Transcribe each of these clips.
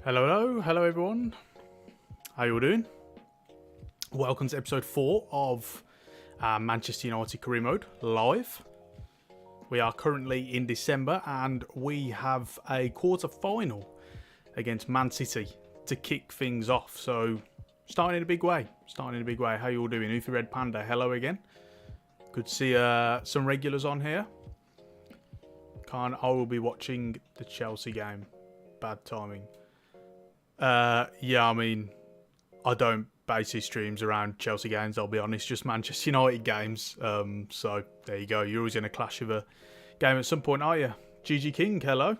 Hello everyone. How you all doing? Welcome to episode 4 of Manchester United Career Mode live. We are currently in December and we have a quarter final against Man City to kick things off. So starting in a big way. How you all doing? Oofy Red Panda, hello again. Good to see some regulars on here. I will be watching the Chelsea game. Bad timing. Yeah, I mean, I don't base his streams around Chelsea games, I'll be honest, just Manchester United games. So there you go. You're always in a clash of a game at some point, are you? GG King, hello.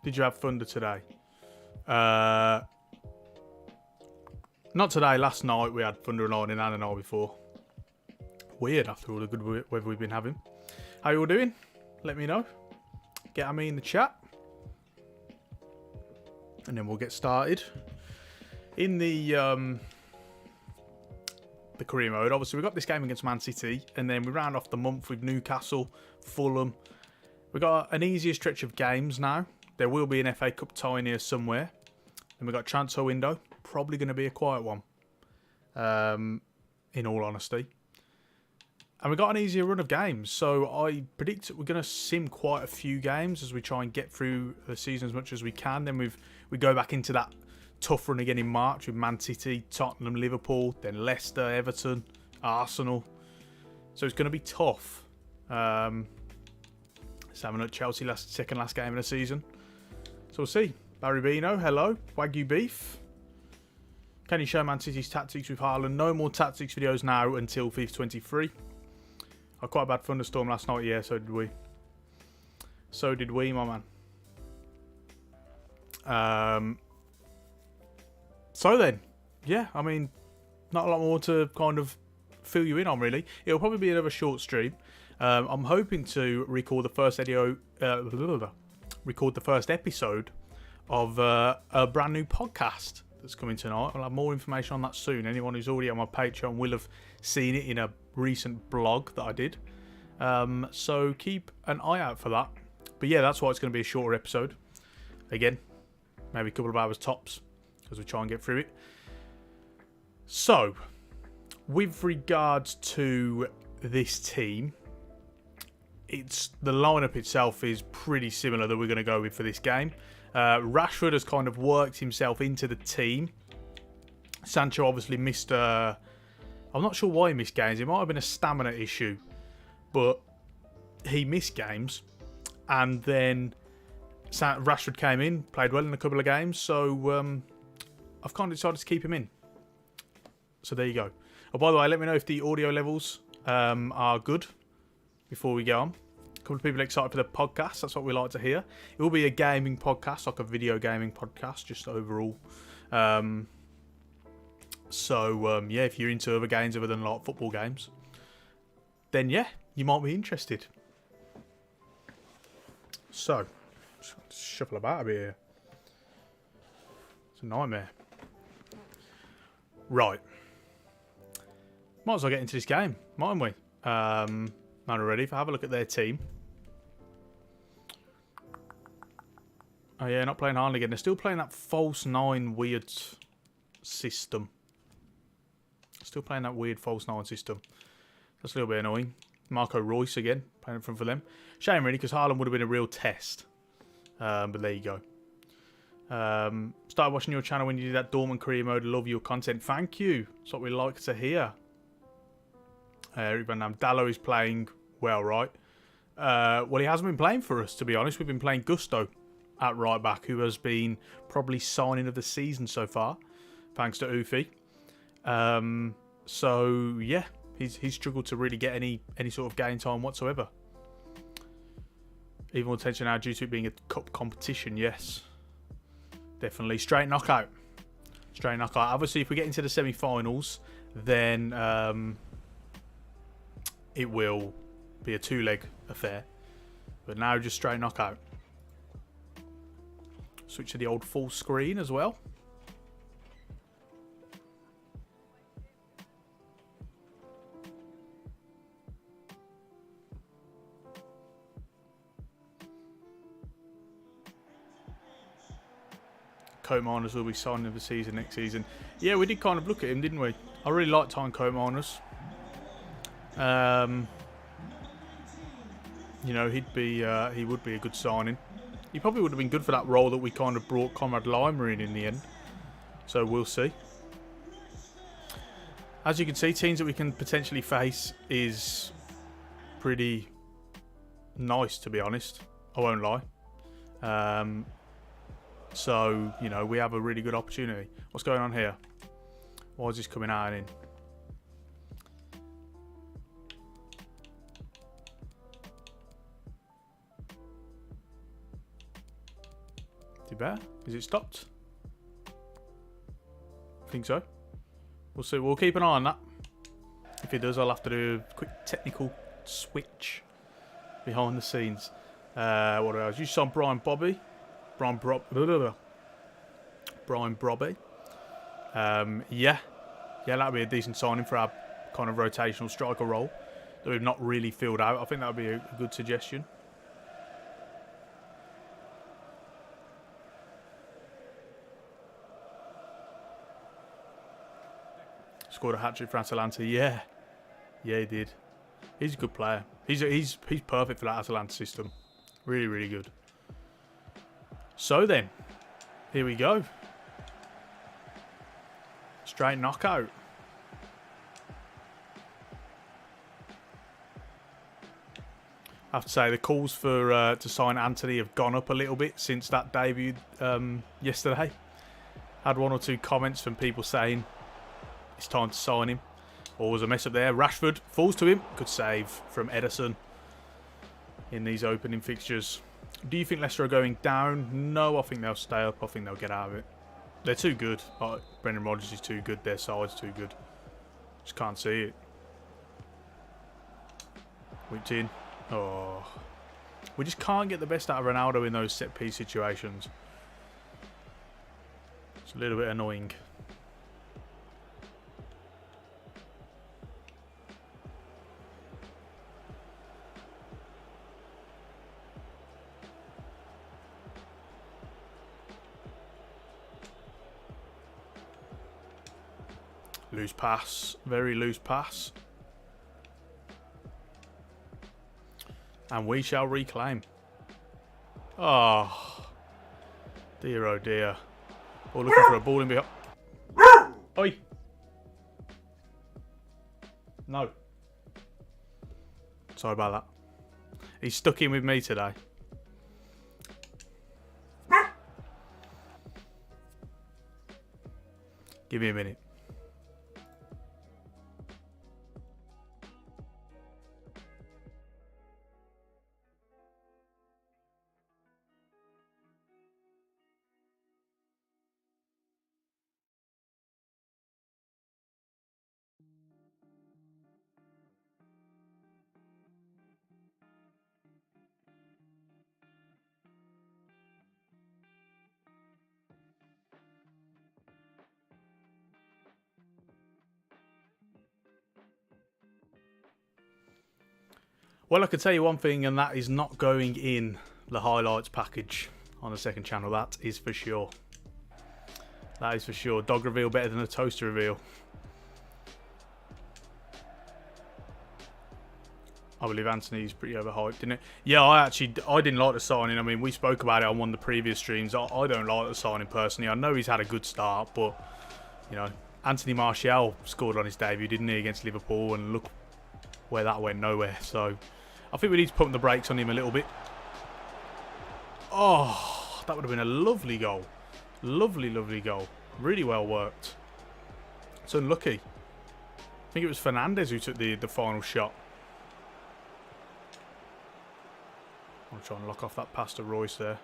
Did you have Thunder today? Not today, last night we had Thunder and Lightning and the night before. Weird after all the good weather we've been having. How you all doing? Let me know. Get at me in the chat. And then we'll get started. In the career mode, obviously we've got this game against Man City. And then we round off the month with Newcastle, Fulham. We've got an easier stretch of games now. There will be an FA Cup tie in here somewhere. And we've got transfer window. Probably going to be a quiet one. In all honesty. And we've got an easier run of games. So I predict we're going to sim quite a few games as we try and get through the season as much as we can. Then we go back into that tough run again in March with Man City, Tottenham, Liverpool, then Leicester, Everton, Arsenal. So it's going to be tough. Let's have a look at Chelsea second last game of the season. So we'll see. Barry Bino, hello. Wagyu Beef. Can you show Man City's tactics with Haaland? No more tactics videos now until FIFA 23. Had quite a bad thunderstorm last night, yeah, so did we. So did we, my man. So then, yeah, I mean, not a lot more to kind of fill you in on, really. It'll probably be another short stream. I'm hoping to record the first episode of a brand new podcast that's coming tonight. I'll have more information on that soon. Anyone who's already on my Patreon will have seen it in a recent blog that I did. So keep an eye out for that. But yeah, that's why it's going to be a shorter episode. Again, maybe a couple of hours tops as we try and get through it. So, with regards to this team, the lineup itself is pretty similar that we're going to go with for this game. Rashford has kind of worked himself into the team. Sancho obviously missed... I'm not sure why he missed games. It might have been a stamina issue. But he missed games. And then Rashford came in, played well in a couple of games. So I've kind of decided to keep him in. So there you go. Oh, by the way, let me know if the audio levels are good before we go on. A couple of people excited for the podcast. That's what we like to hear. It will be a gaming podcast, like a video gaming podcast, just overall. So yeah, if you're into other games other than like football games, then yeah, you might be interested. So, just shuffle about a bit here. It's a nightmare. Right. Might as well get into this game, mightn't we? Man already. If I have a look at their team. Oh yeah, not playing Haaland again. They're still playing that false 9 weird system. Still playing that weird false 9 system. That's a little bit annoying. Marco Reus again, playing for them. Shame really, because Haaland would have been a real test. But there you go. Started watching your channel when you did that Dortmund career mode. Love your content. Thank you. That's what we like to hear. Erik Van Dam. Dallo is playing well, right? Well, he hasn't been playing for us, to be honest. We've been playing Gusto at right back, who has been probably signing of the season so far, thanks to Oofy. So yeah, he's struggled to really get any sort of game time whatsoever. Even more tension now due to it being a cup competition. Yes, definitely straight knockout. Obviously, if we get into the semi-finals, then it will be a 2-leg affair. But now just straight knockout. Switch to the old full screen as well. Koeman will be signing of the season next season. Yeah, we did kind of look at him, didn't we? I really like Tyne Koeman. You know, he would be a good signing. He probably would have been good for that role that we kind of brought Conrad Lima in the end. So we'll see. As you can see, teams that we can potentially face is pretty nice, to be honest. I won't lie. So, you know, we have a really good opportunity. What's going on here? Why is this coming out and in? Is it better? Is it stopped? I think so. We'll see. We'll keep an eye on that. If it does, I'll have to do a quick technical switch behind the scenes. What else? You saw Brian Brobby. Yeah, that'd be a decent signing for our kind of rotational striker role that we've not really filled out. I think that would be a good suggestion. Scored a hat-trick for Atalanta. Yeah, he did. He's a good player. He's perfect for that Atalanta system. Really, really good. So then, here we go. Straight knockout. I have to say the calls for to sign Anthony have gone up a little bit since that debut yesterday. Had one or two comments from people saying it's time to sign him. Always a mess up there. Rashford falls to him. Good save from Ederson in these opening fixtures. Do you think Leicester are going down? No, I think they'll stay up. I think they'll get out of it. They're too good. Brendan Rodgers is too good. Their side's too good. Just can't see it. Whipped in. Oh. We just can't get the best out of Ronaldo in those set-piece situations. It's a little bit annoying. Loose pass. Very loose pass. And we shall reclaim. Oh. Dear, oh dear. Oh, looking for a ball in behind. Oi. No. Sorry about that. He's stuck in with me today. Give me a minute. Well, I can tell you one thing, and that is not going in the highlights package on the second channel. That is for sure. That is for sure. Dog reveal better than a toaster reveal. I believe Anthony's pretty overhyped, didn't it? Yeah, I didn't like the signing. I mean, we spoke about it on one of the previous streams. I don't like the signing personally. I know he's had a good start, but, you know, Anthony Martial scored on his debut, didn't he, against Liverpool, and look where that went, nowhere. So I think we need to pump the brakes on him a little bit. Oh, that would have been a lovely goal. Lovely, lovely goal. Really well worked. It's unlucky. I think it was Fernandes who took the final shot. I'm trying to lock off that pass to Royce there.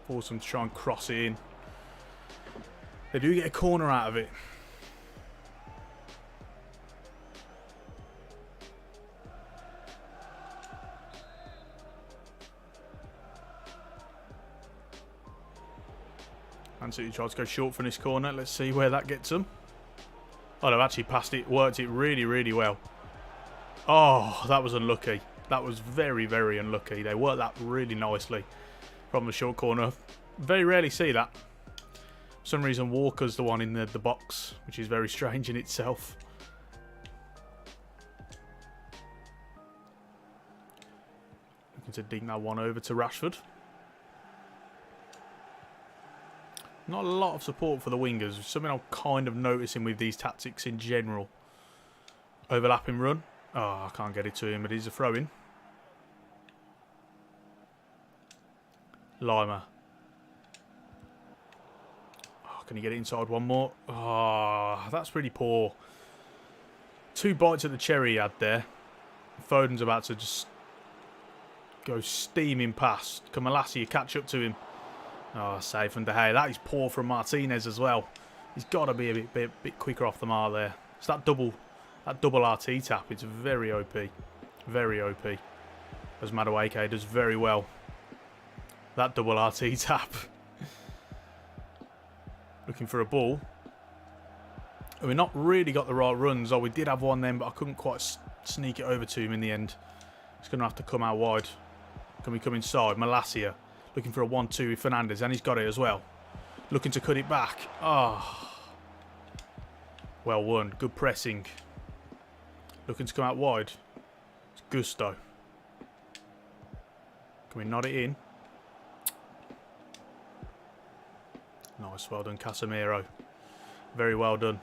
Force them to try and cross it in. They do get a corner out of it. Man City tried to go short from this corner. Let's see where that gets them. Oh, they've actually passed it. Worked it really, really well. Oh, that was unlucky. That was very, very unlucky. They worked that really nicely from the short corner. Very rarely see that. For some reason, Walker's the one in the box, which is very strange in itself. Looking to ding that one over to Rashford. Not a lot of support for the wingers. Something I'm kind of noticing with these tactics in general. Overlapping run. Oh, I can't get it to him, but he's a throw-in. Lima. Oh, can he get it inside one more? Oh, that's pretty poor. 2 bites at the cherry he had there. Foden's about to just go steaming past. Can Malacia catch up to him? Oh, save from De Gea. That is poor from Martinez as well. He's got to be a bit quicker off the mark there. It's that double RT tap. It's very OP. Very OP. As Madueke does very well. That double RT tap. Looking for a ball. And we've not really got the right runs. Oh, we did have one then, but I couldn't quite sneak it over to him in the end. He's going to have to come out wide. Can we come inside? Malacia. Looking for a 1-2 with Fernandes, and he's got it as well. Looking to cut it back. Oh. Well won. Good pressing. Looking to come out wide. It's Gusto. Can we nod it in? Nice. Well done, Casemiro. Very well done.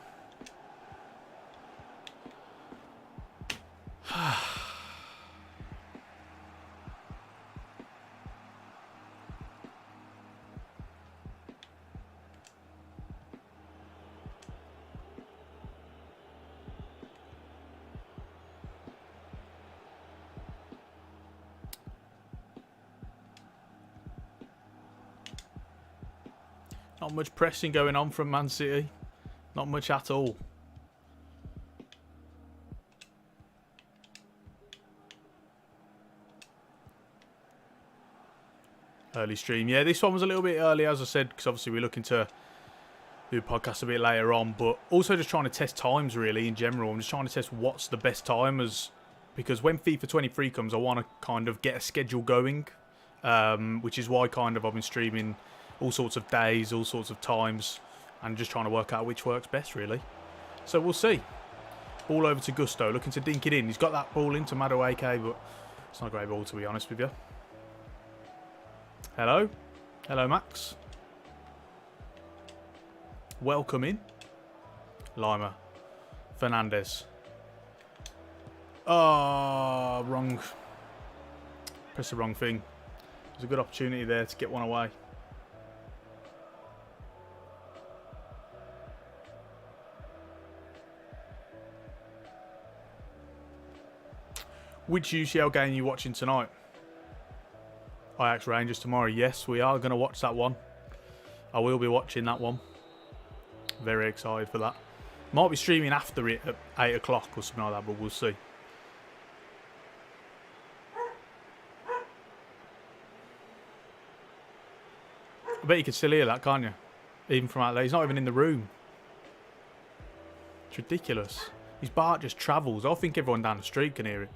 Not much pressing going on from Man City. Not much at all. Early stream. Yeah, this one was a little bit early, as I said, because obviously we're looking to do a podcast a bit later on. But also just trying to test times, really, in general. I'm just trying to test what's the best time, because when FIFA 23 comes, I want to kind of get a schedule going, which is why kind of I've been streaming all sorts of days, all sorts of times, and just trying to work out which works best, really. So we'll see. Ball over to Gusto, looking to dink it in. He's got that ball into Madueke, but it's not a great ball, to be honest with you. Hello. Hello, Max. Welcome in. Lima. Fernandes. Oh, wrong. Press the wrong thing. There's a good opportunity there to get one away. Which UCL game are you watching tonight? Ajax Rangers tomorrow. Yes, we are going to watch that one. I will be watching that one. Very excited for that. Might be streaming after it at 8 o'clock or something like that, but we'll see. I bet you can still hear that, can't you? Even from out there. He's not even in the room. It's ridiculous. His bark just travels. I think everyone down the street can hear it.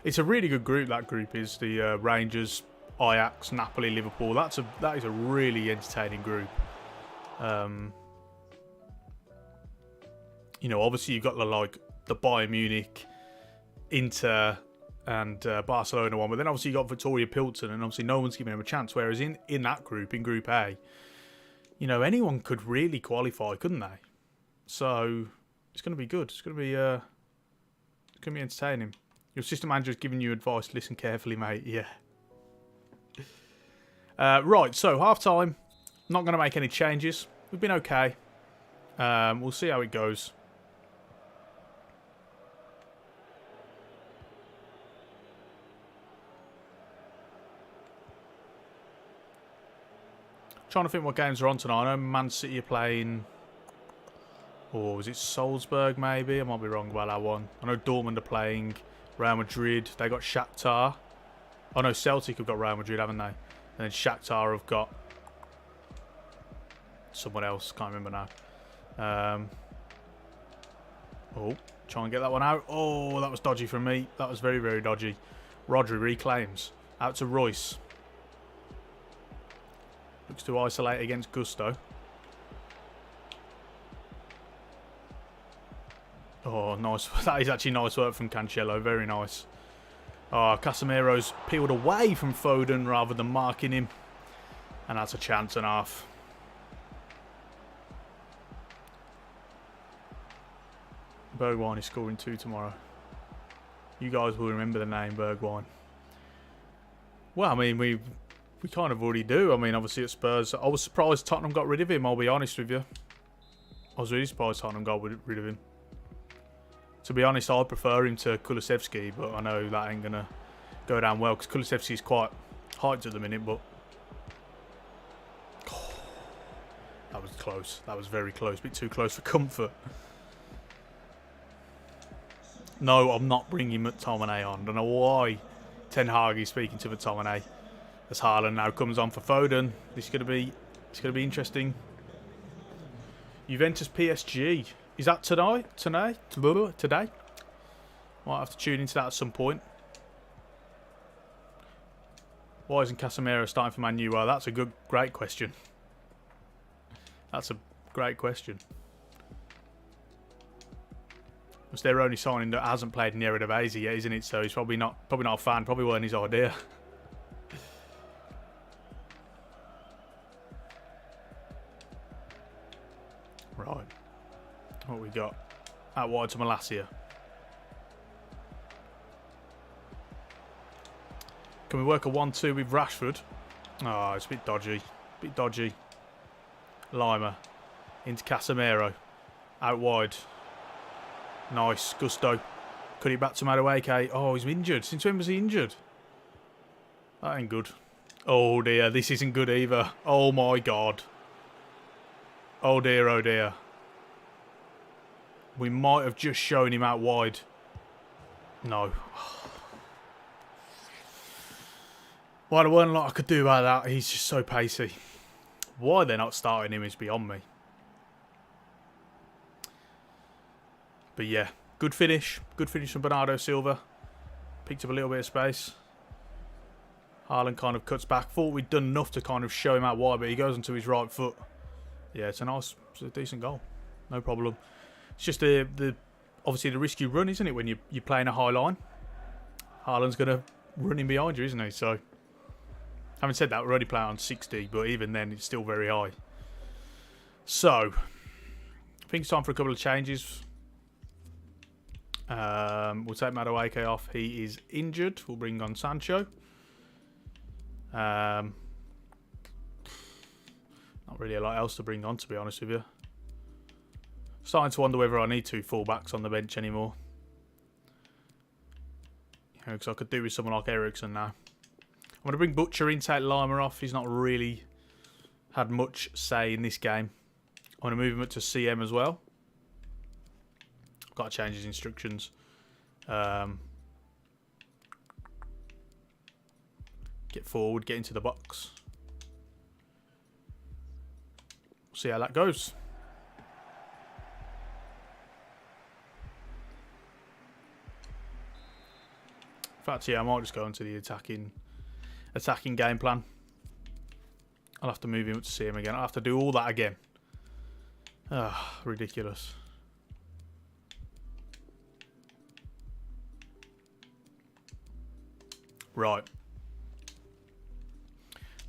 It's a really good group, that group is. The Rangers, Ajax, Napoli, Liverpool. That is a really entertaining group. You know, obviously you've got the Bayern Munich, Inter, and Barcelona one, but then obviously you got Victoria Pilsen, and obviously no one's giving him a chance. Whereas in that group, in Group A, you know, anyone could really qualify, couldn't they? So it's going to be good. It's going to be entertaining. Your assistant manager is giving you advice. Listen carefully, mate. Yeah. Right, so half time. Not going to make any changes. We've been okay. We'll see how it goes. Trying to think what games are on tonight. I know Man City are playing... Or is it Salzburg, maybe? I might be wrong about that one. I know Dortmund are playing Real Madrid. They got Shakhtar. Oh, no, Celtic have got Real Madrid, haven't they? And then Shakhtar have got someone else. Can't remember now. Oh, try and get that one out. Oh, that was dodgy from me. That was very, very dodgy. Rodri reclaims. Out to Royce. Looks to isolate against Gusto. Oh, nice. That is actually nice work from Cancelo. Very nice. Oh, Casemiro's peeled away from Foden rather than marking him. And that's a chance and a half. Bergwijn is scoring 2 tomorrow. You guys will remember the name Bergwijn. Well, I mean, we kind of already do. I mean, obviously at Spurs, I was surprised Tottenham got rid of him, I'll be honest with you. I was really surprised Tottenham got rid of him. To be honest, I'd prefer him to Kulusevski, but I know that ain't going to go down well because Kulusevski is quite hyped at the minute, but... Oh, that was close. That was very close. A bit too close for comfort. No, I'm not bringing McTominay on. I don't know why Ten Hag is speaking to McTominay. As Haaland now comes on for Foden. This is going to be interesting. Juventus PSG. Is that tonight? Today? Might have to tune into that at some point. Why isn't Casemiro starting for Man U? Well, that's a great question. That's a great question. It's their only signing that hasn't played in the Eredivisie yet, isn't it? So he's probably not a fan. Probably weren't his idea. Right. What we got? Out wide to Malacia. Can we work a 1-2 with Rashford? Oh, it's a bit dodgy. Bit dodgy. Lima. Into Casemiro. Out wide. Nice. Gusto. Cut it back to Madueke. Oh, he's injured. Since when was he injured? That ain't good. Oh dear, this isn't good either. Oh my god. Oh dear, oh dear. We might have just shown him out wide. No. Well, there weren't a lot I could do about that. He's just so pacey. Why they're not starting him is beyond me. But yeah, good finish. Good finish from Bernardo Silva. Picked up a little bit of space. Haaland kind of cuts back. Thought we'd done enough to kind of show him out wide, but he goes onto his right foot. Yeah, it's a decent goal. No problem. It's just obviously the risk you run, isn't it, when you're playing a high line? Haaland's going to run in behind you, isn't he? So, having said that, we're already playing on 60, but even then, it's still very high. So, I think it's time for a couple of changes. We'll take Madueke off. He is injured. We'll bring on Sancho. Not really a lot else to bring on, to be honest with you. Starting to wonder whether I need 2 fullbacks on the bench anymore. Because I could do with someone like Eriksen now. I'm going to bring Butcher in, take Lima off. He's not really had much say in this game. I'm going to move him up to CM as well. I've got to change his instructions. Get forward, get into the box. See how that goes. In fact, yeah, I might just go into the attacking game plan. I'll have to move him up to see him again. I'll have to do all that again. Ah, ridiculous. Right.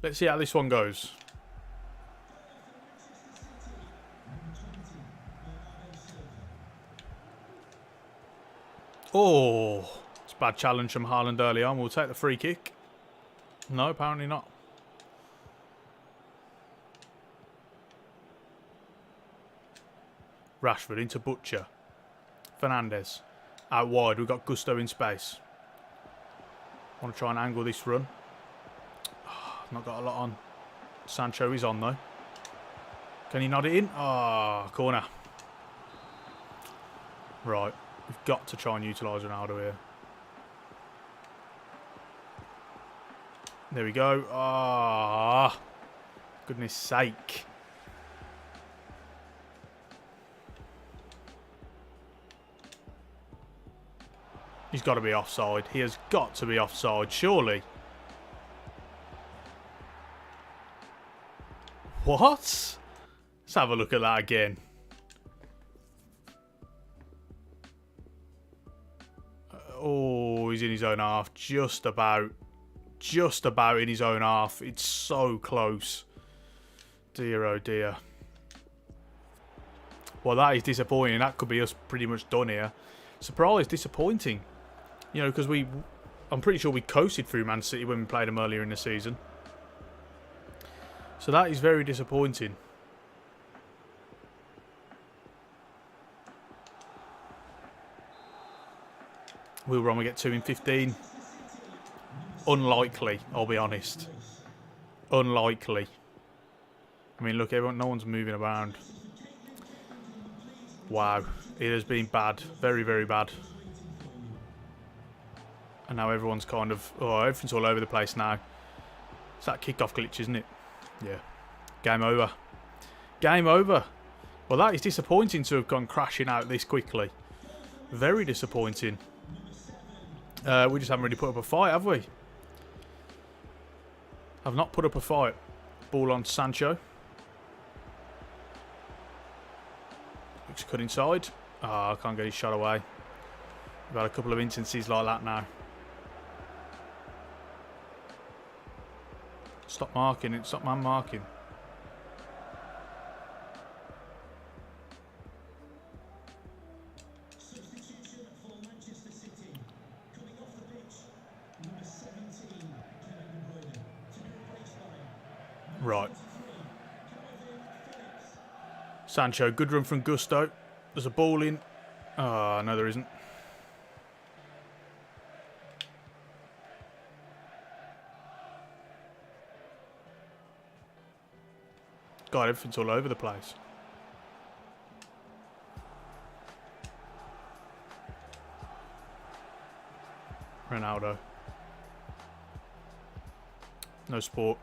Let's see how this one goes. Oh, it's a bad challenge from Haaland early on. We'll take the free kick. No, apparently not. Rashford into Butcher. Fernandes. Out wide. We've got Gusto in space. Want to try and angle this run. Not got a lot on. Sancho is on though. Can he nod it in? Ah, corner. Right. We've got to try and utilise Ronaldo here. There we go. Ah, goodness sake. He's got to be offside. He has got to be offside, surely. What? Let's have a look at that again. Oh, he's in his own half. Just about. Just about in his own half. It's so close. Dear, oh dear. Well, that is disappointing. That could be us pretty much done here. Surprise, disappointing. You know, because I'm pretty sure we coasted through Man City when we played them earlier in the season. So that is very disappointing. Will Bromwich get 2 in 15? Unlikely, I'll be honest. Unlikely. I mean, look, everyone, no one's moving around. Wow, it has been bad. Very, very bad. And now everyone's kind of... Oh, everything's all over the place now. It's that kick-off glitch, isn't it? Yeah. Game over. Game over. Well, that is disappointing to have gone crashing out this quickly. Very disappointing. We just haven't really put up a fight, have we? I've not put up a fight. Ball on Sancho. Looks cut inside. Oh, I can't get his shot away. We've had a couple of instances like that now. Stop marking it. Stop man marking. Right. Sancho, good run from Gusto. There's a ball in. Oh, no, there isn't. God, everything's all over the place. Ronaldo. No sport.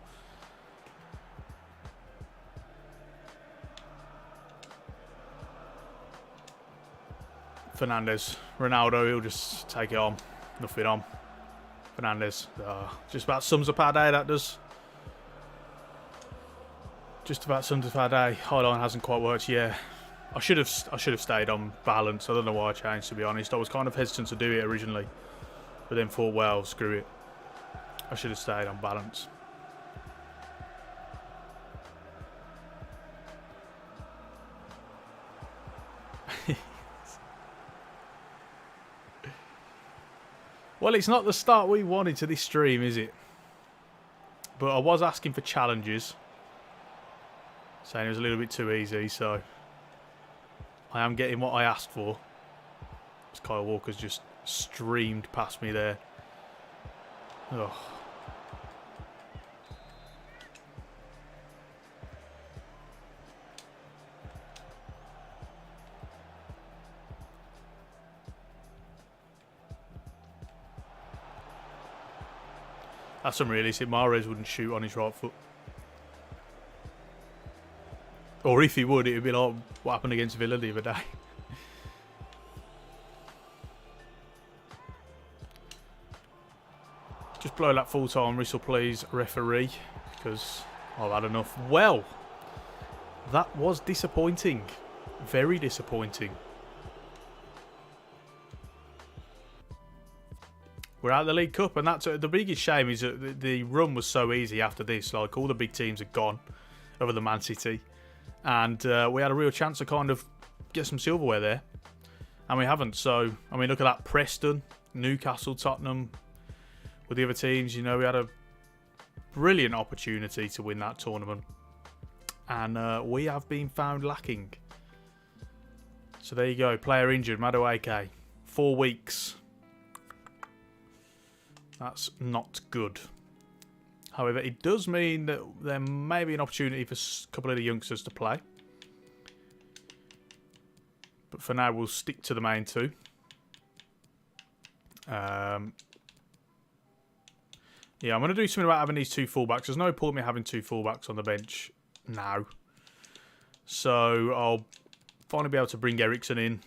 Fernandes. Ronaldo, he'll just take it on. Nothing on. Fernandes. Just about sums up our day, that does. Just about sums up our day. High line hasn't quite worked, yeah. I should have stayed on balance. I don't know why I changed, to be honest. I was kind of hesitant to do it originally. But then thought, well, screw it. I should have stayed on balance. Well, it's not the start we wanted to this stream, is it? But I was asking for challenges. Saying it was a little bit too easy, so... I am getting what I asked for. As Kyle Walker's just streamed past me there. Ugh. That's unrealistic. Mahrez wouldn't shoot on his right foot. Or if he would, it would be like what happened against Villa the other day. Just blow that full-time whistle, please, referee, because I've had enough. Well, that was disappointing. Very disappointing. We're out of the League Cup, and that's the biggest shame is that the run was so easy after this. Like, all the big teams had gone, other than Man City. And we had a real chance to kind of get some silverware there. And we haven't. So, I mean, look at that. Preston, Newcastle, Tottenham. With the other teams, you know, we had a brilliant opportunity to win that tournament. And we have been found lacking. So there you go. Player injured, Madueke. 4 weeks. That's not good. However, it does mean that there may be an opportunity for a couple of the youngsters to play. But for now, we'll stick to the main two. Yeah, I'm going to do something about having these two fullbacks. There's no point in me having two fullbacks on the bench now. So I'll finally be able to bring Eriksen in.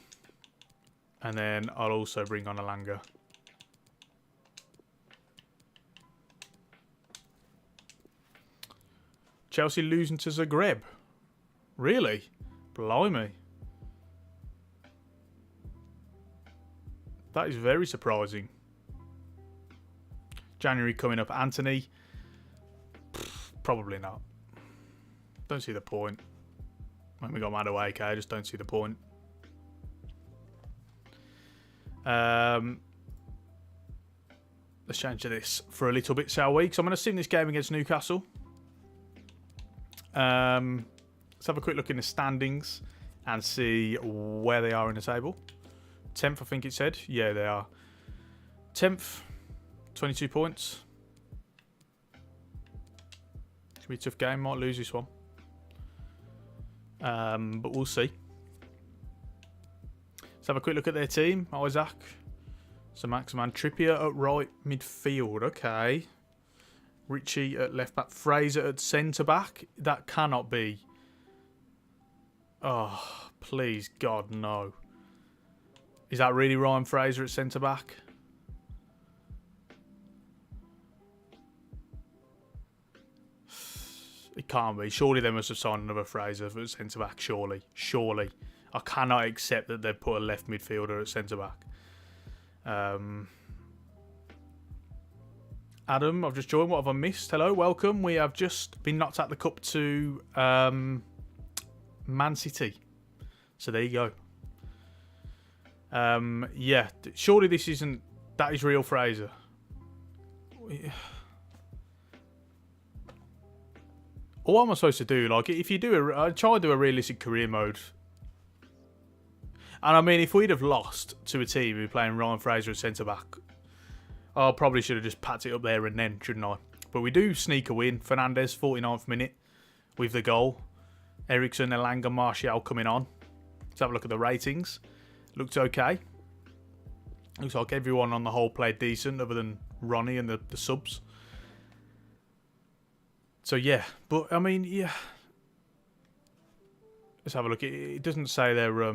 And then I'll also bring on Alanga. Chelsea losing to Zagreb. Really? Blimey. That is very surprising. January coming up. Anthony? Probably not. Don't see the point. When we got mad away, okay? I just don't see the point. Let's change to this for a little bit, shall we? So I'm going to sim this game against Newcastle. Let's have a quick look in the standings and see where they are in the table. 10th, I think it said. Yeah, they are. 10th, 22 points. It's going to be a tough game. Might lose this one. But we'll see. Let's have a quick look at their team. Isaac. Maximan. Trippier at right midfield. Okay. Richie at left back. Fraser at centre back. That cannot be. Oh, please, God, no. Is that really Ryan Fraser at centre back? It can't be. Surely they must have signed another Fraser for centre back. Surely. Surely. I cannot accept that they've put a left midfielder at centre back. Adam, I've just joined. What have I missed? Hello, welcome. We have just been knocked out the cup to Man City. So there you go. Yeah, surely this isn't... That is real Fraser. What am I supposed to do? Like, if you do I try to do a realistic career mode. And I mean, if we'd have lost to a team who were playing Ryan Fraser at centre-back, I probably should have just packed it up there and then, shouldn't I? But we do sneak a win. Fernandes, 49th minute, with the goal. Eriksen, Elanga, Martial coming on. Let's have a look at the ratings. Looked okay. Looks like everyone on the whole played decent, other than Ronnie and the subs. So yeah, but I mean, yeah. Let's have a look. It doesn't say they're...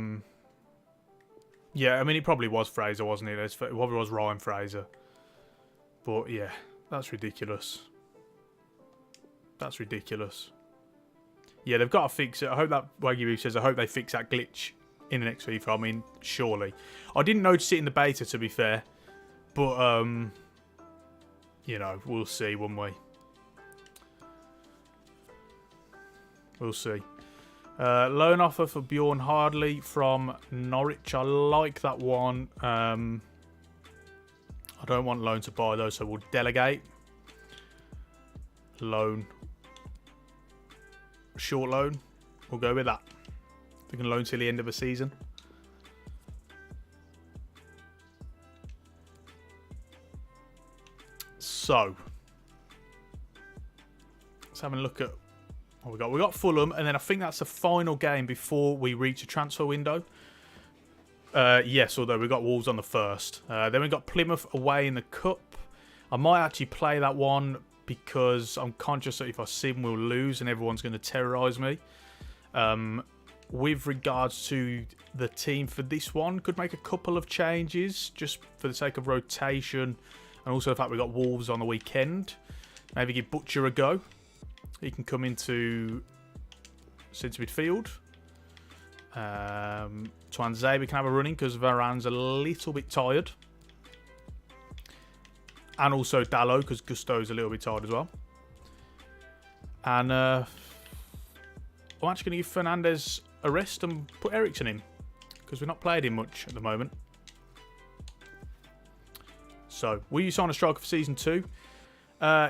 Yeah, I mean, it probably was Fraser, wasn't it? It probably was Ryan Fraser. But yeah, that's ridiculous. That's ridiculous. Yeah, they've got to fix it. I hope that Wagyu Beef says, I hope they fix that glitch in the next FIFA. I mean, surely. I didn't notice it in the beta, to be fair. But, you know, we'll see, won't we? We'll see. Loan offer for Bjorn Hardley from Norwich. I like that one. I don't want loan to buy though, so we'll delegate. Loan. Short loan. We'll go with that. We can loan till the end of the season. So, let's have a look at what we got Fulham, and then I think that's the final game before we reach a transfer window. Yes, although we got Wolves on the first. Then we got Plymouth away in the cup. I might actually play that one because I'm conscious that if I sim, we'll lose and everyone's going to terrorise me. With regards to the team for this one, could make a couple of changes just for the sake of rotation, and also the fact we got Wolves on the weekend. Maybe give Butcher a go. He can come into centre midfield. Twanzebe can have a running because Varane's a little bit tired. And also Dallo because Gusto's a little bit tired as well. And I'm actually going to give Fernandes a rest and put Eriksen in because we're not playing him much at the moment. So, will you sign a striker for Season 2?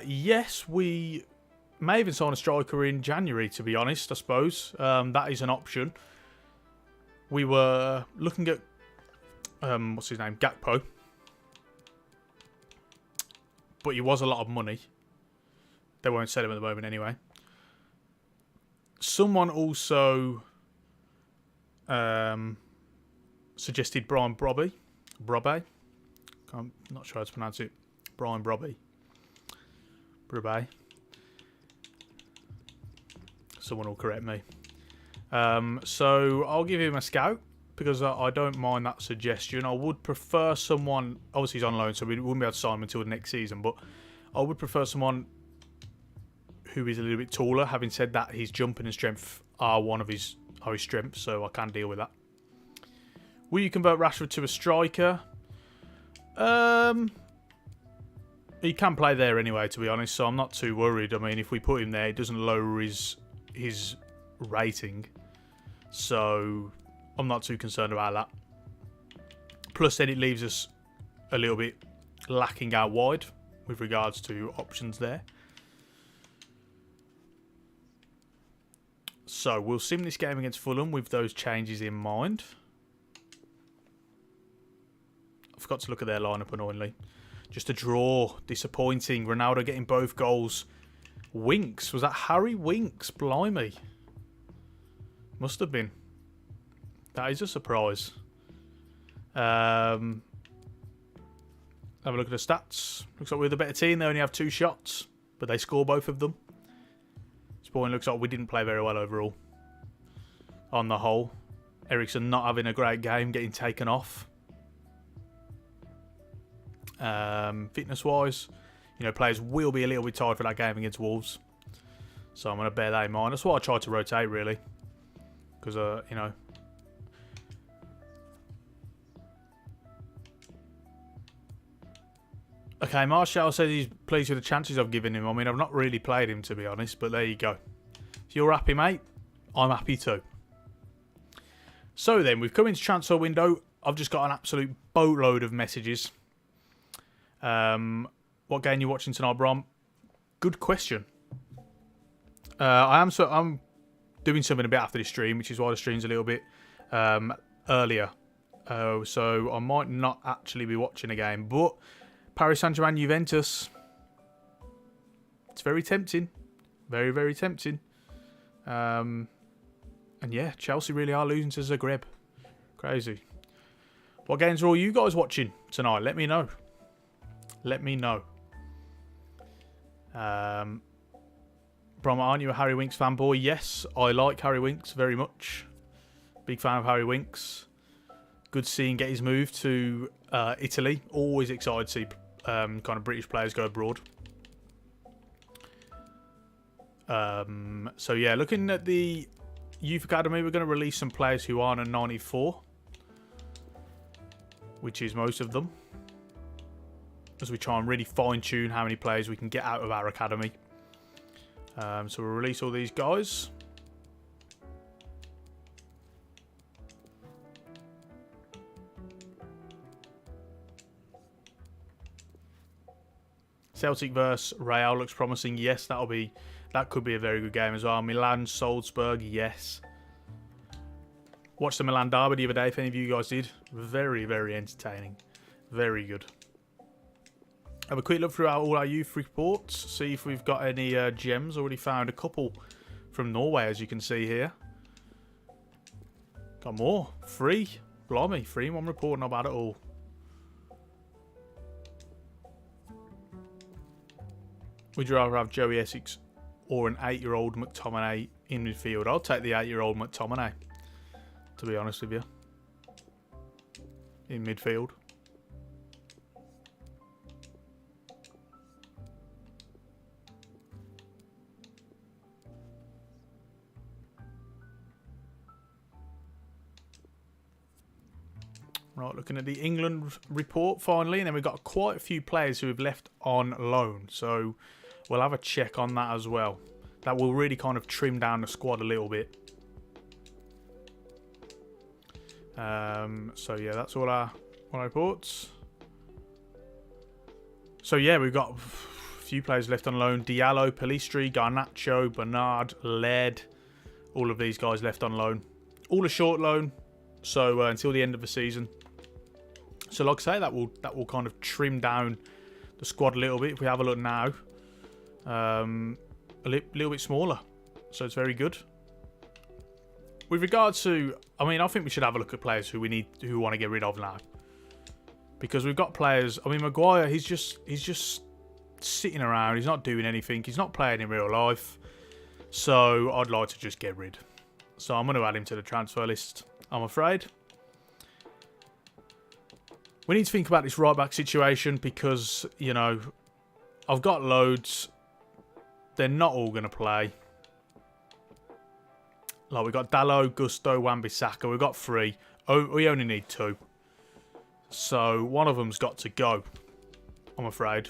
Yes, we may even sign a striker in January, to be honest, I suppose. That is an option. We were looking at, what's his name, Gakpo. But he was a lot of money. They won't sell him at the moment anyway. Someone also suggested Brian Brobby. I'm not sure how to pronounce it. Brian Brobby. Brubay. Someone will correct me. So I'll give him a scout because I don't mind that suggestion. I would prefer someone, obviously he's on loan, so we wouldn't be able to sign him until the next season, but I would prefer someone who is a little bit taller. Having said that, his jumping and strength are one of his strengths, so I can deal with that. Will you convert Rashford to a striker? He can play there anyway, to be honest, so I'm not too worried. I mean, if we put him there, it doesn't lower his rating, so I'm not too concerned about that. Plus, then it leaves us a little bit lacking out wide with regards to options there. So we'll sim this game against Fulham with those changes in mind. I forgot to look at their lineup annoyingly. Just a draw, disappointing. Ronaldo getting both goals. Winks, was that Harry Winks? Blimey. Must have been. That is a surprise. Have a look at the stats. Looks like we're the better team. They only have 2 shots, but they score both of them. Sporting looks like we didn't play very well overall. On the whole. Eriksen not having a great game, getting taken off. Fitness-wise, players will be a little bit tired for that game against Wolves. So I'm going to bear that in mind. That's why I tried to rotate, really. Because, Okay, Martial says he's pleased with the chances I've given him. I mean, I've not really played him, to be honest, but there you go. If you're happy, mate, I'm happy too. So then, we've come into transfer window. I've just got an absolute boatload of messages. What game are you watching tonight, Brom? Good question. I'm doing something a bit after the stream, which is why the stream's a little bit earlier. So I might not actually be watching a game, but Paris Saint-Germain, Juventus. It's very tempting. Very, very tempting. And yeah, Chelsea really are losing to Zagreb. Crazy. What games are all you guys watching tonight? Let me know. Let me know. Brom, aren't you a Harry Winks fanboy? Yes, I like Harry Winks very much. Big fan of Harry Winks. Good seeing get his move to Italy. Always excited to see kind of British players go abroad. So yeah, looking at the Youth Academy, we're going to release some players who aren't a 94. Which is most of them. As we try and really fine-tune how many players we can get out of our academy. So we'll release all these guys. Celtic versus Real looks promising. Yes, that could be a very good game as well. Milan, Salzburg, yes. Watched the Milan derby the other day, if any of you guys did. Very, very entertaining. Very good. Have a quick look through all our youth reports. See if we've got any gems. Already found a couple from Norway, as you can see here. Got more. 3. Blimey, 3 in one report. Not bad at all. Would you rather have Joey Essex or an 8-year-old McTominay in midfield? I'll take the 8-year-old McTominay, to be honest with you. In midfield. Right, looking at the England report finally, and then we've got quite a few players who have left on loan. So we'll have a check on that as well. That will really kind of trim down the squad a little bit. So yeah, that's all our reports. So yeah, we've got a few players left on loan. Diallo, Pelistri, Garnacho, Bernard, Laird. All of these guys left on loan. All a short loan. So until the end of the season. So like I say, that will kind of trim down the squad a little bit. If we have a look now, a little bit smaller. So it's very good. With regards to, I mean, I think we should have a look at players who we want to get rid of now, because we've got players. I mean, Maguire, he's just sitting around. He's not doing anything. He's not playing in real life. So I'd like to just get rid. So I'm going to add him to the transfer list, I'm afraid. We need to think about this right-back situation because, you know, I've got loads. They're not all going to play. Like, we've got Dalot, Gusto, Wan-Bissaka. We've got 3. Oh, we only need 2. So one of them's got to go, I'm afraid.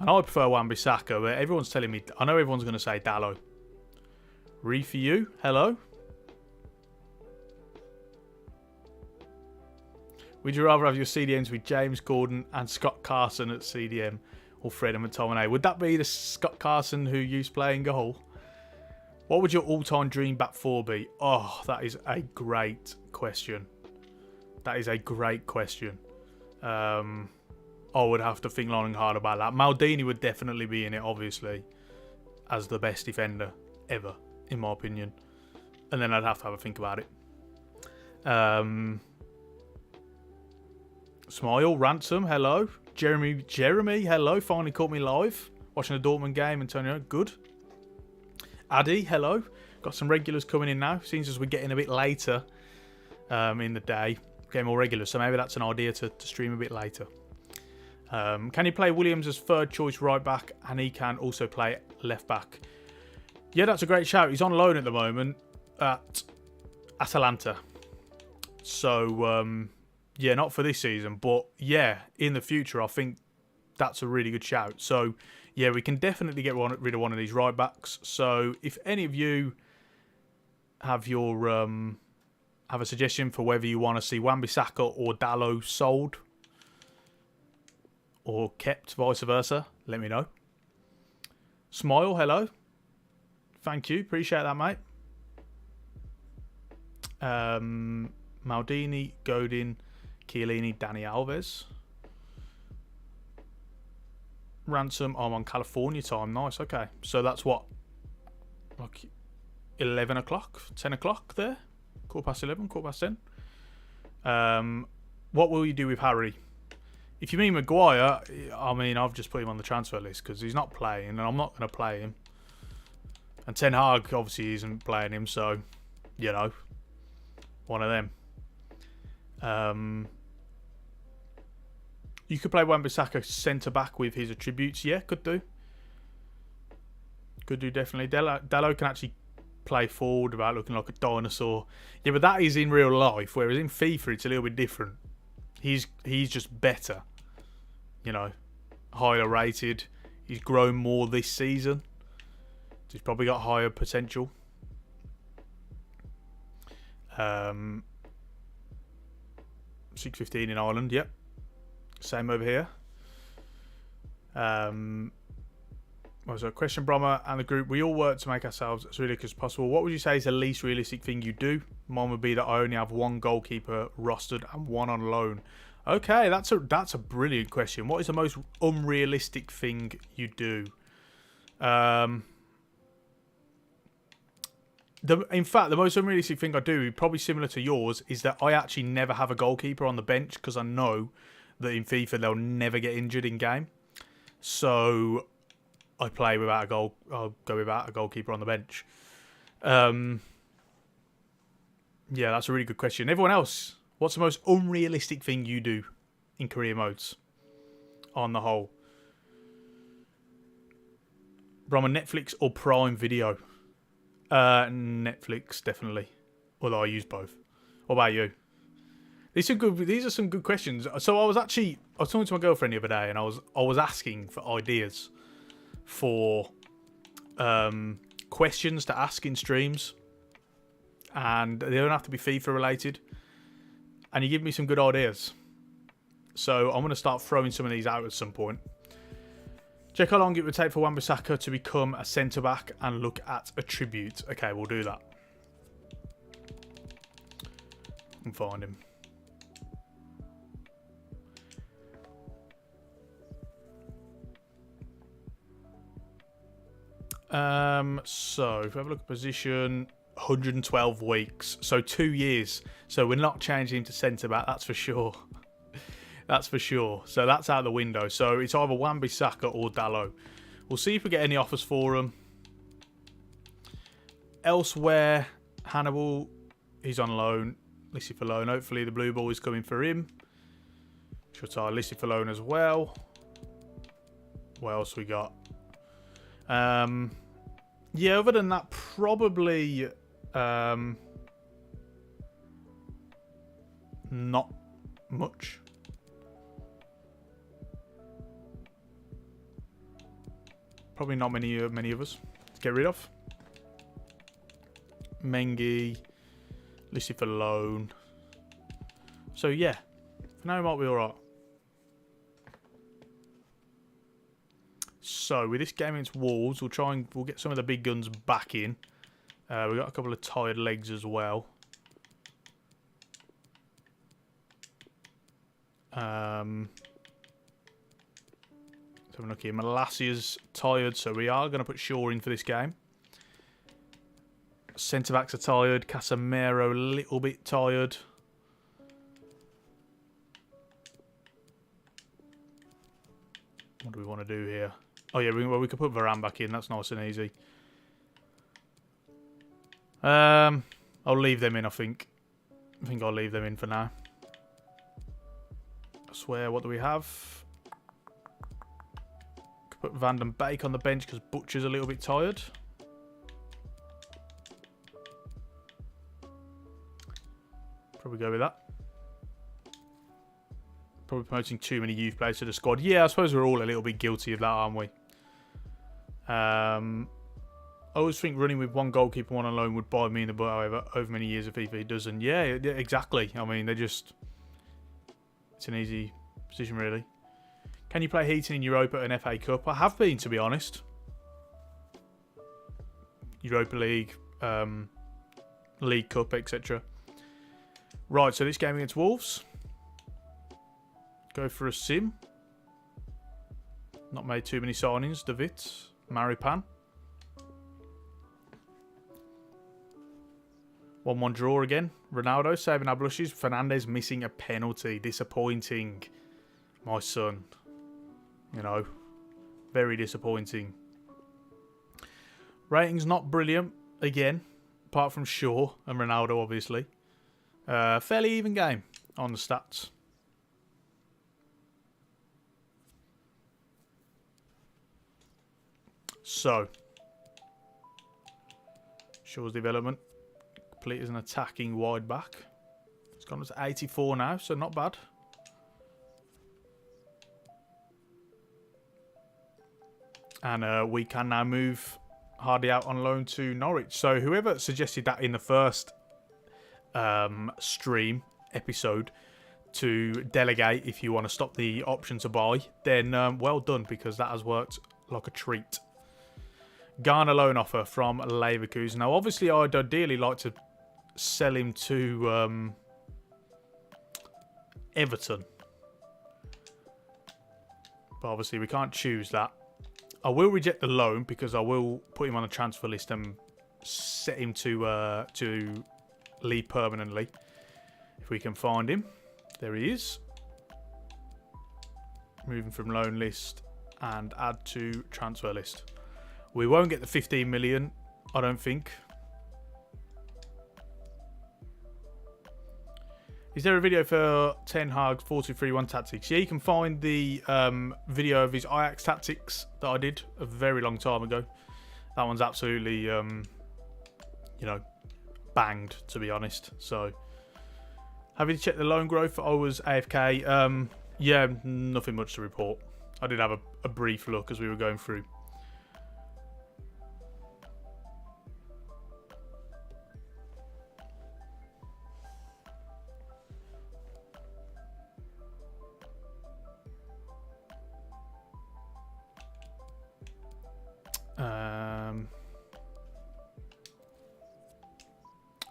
And I prefer Wan-Bissaka, but everyone's telling me... I know everyone's going to say Dalot. Re for you. Hello. Would you rather have your CDMs with James Gordon and Scott Carson at CDM or Fred and McTominay? Would that be the Scott Carson who used to play in goal? What would your all-time dream back four be? Oh, that is a great question. That is a great question. I would have to think long and hard about that. Maldini would definitely be in it, obviously, as the best defender ever, in my opinion. And then I'd have to have a think about it. Smile, Ransom, hello. Jeremy, hello. Finally caught me live. Watching the Dortmund game, Antonio, good. Addy, hello. Got some regulars coming in now. Seems as we're getting a bit later in the day. Getting more regulars, so maybe that's an idea to stream a bit later. Can you play Williams as third choice right back and he can also play left back? Yeah, that's a great shout. He's on loan at the moment at Atalanta. So, yeah, not for this season, but yeah, in the future, I think that's a really good shout. So, yeah, we can definitely get rid of one of these right backs. So, if any of you have your have a suggestion for whether you want to see Wan-Bissaka or Dalot sold or kept, vice versa, let me know. Smile, hello. Thank you, appreciate that, mate. Maldini, Godin, Chiellini, Dani Alves. Ransom, I'm on California time. Nice, okay. So that's what? Like 11 o'clock? 10 o'clock there? 11:15, 10. What will you do with Harry? If you mean Maguire, I mean, I've just put him on the transfer list because he's not playing and I'm not going to play him. And Ten Hag obviously isn't playing him, so, you know, one of them. You could play Wan-Bissaka centre-back with his attributes. Yeah, could do. Could do, definitely. Dalot can actually play forward without looking like a dinosaur. Yeah, but that is in real life, whereas in FIFA it's a little bit different. He's just better. You know, higher rated. He's grown more this season. So he's probably got higher potential. 6:15 in Ireland, yep. Same over here. Was a question, Brommer and the group. We all work to make ourselves as realistic as possible. What would you say is the least realistic thing you do? Mine would be that I only have one goalkeeper rostered and one on loan. Okay, that's a brilliant question. What is the most unrealistic thing you do? In fact, the most unrealistic thing I do, probably similar to yours, is that I actually never have a goalkeeper on the bench because I know that in FIFA they'll never get injured in game. So I play without a goal. I'll go without a goalkeeper on the bench. Yeah, that's a really good question. Everyone else, what's the most unrealistic thing you do in career modes on the whole? Brahma, Netflix or Prime Video? Netflix, definitely. Although I use both. What about you? These are some good questions. So I was talking to my girlfriend the other day, and I was asking for ideas for questions to ask in streams, and they don't have to be FIFA related. And you give me some good ideas, so I'm going to start throwing some of these out at some point. Check how long it would take for Wan-Bissaka to become a centre back and look at attributes. Okay, we'll do that. And find him. So if we have a look at position, 112 weeks, so 2 years. So we're not changing him to centre back, that's for sure. That's for sure. So that's out the window. So it's either Wan-Bissaka or Dalot. We'll see if we get any offers for them. Elsewhere, Hannibal, he's on loan. Listed for loan. Hopefully the blue ball is coming for him. Shatar listed for loan as well. What else we got? Yeah, other than that, probably not much. Probably not many of us to get rid of. Mengi, listed for loan. So yeah, for now it might be alright. So with this game against Wolves, we'll get some of the big guns back in. We've got a couple of tired legs as well. Let's have a look here. Malassia's tired, so we are going to put Shaw in for this game. Centre backs are tired. Casemiro a little bit tired. What do we want to do here? Oh yeah, we could put Varane back in. That's nice and easy. I'll leave them in, I think. I think I'll leave them in for now. I swear, what do we have? Could put Van den Beek on the bench because Butcher's a little bit tired. Probably go with that. Probably promoting too many youth players to the squad. Yeah, I suppose we're all a little bit guilty of that, aren't we? I always think running with one goalkeeper, one alone would bite me in the butt. However, over many years of FIFA, it doesn't. Yeah, exactly. I mean, it's an easy position, really. Can you play Heaton in Europa and FA Cup? I have been, to be honest. Europa League, League Cup, etc. Right, so this game against Wolves. Go for a sim. Not made too many signings. David, Maripan. 1-1 draw again. Ronaldo saving our blushes. Fernandes missing a penalty. Disappointing. My son. You know. Very disappointing. Ratings not brilliant. Again. Apart from Shaw and Ronaldo, obviously. Fairly even game on the stats. So. Shaw's development. Complete as an attacking wide back. It's gone to 84 now, so not bad. And we can now move Hardy out on loan to Norwich. So whoever suggested that in the first stream episode to delegate if you want to stop the option to buy, then well done, because that has worked like a treat. Garner loan offer from Leverkusen. Now, obviously, I'd ideally like to sell him to Everton. But obviously, we can't choose that. I will reject the loan because I will put him on a transfer list and set him to leave permanently. If we can find him. There he is. Moving from loan list and add to transfer list. We won't get the 15 million, I don't think. Is there a video for Ten Hag's 4-2-3-1 tactics? Yeah, you can find the video of his Ajax tactics that I did a very long time ago. That one's absolutely, you know, banged, to be honest. So, have you checked the loan growth? I was AFK. Yeah, nothing much to report. I did have a brief look as we were going through.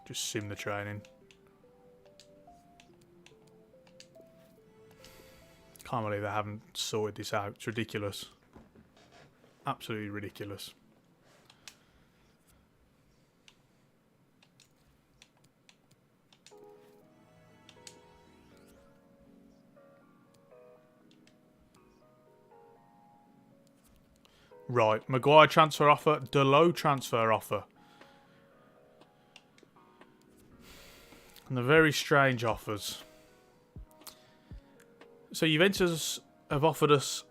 Just sim the training. Can't believe they haven't sorted this out. It's ridiculous. Absolutely ridiculous. Right, Maguire transfer offer, Delo transfer offer. And they're very strange offers. So Juventus have offered us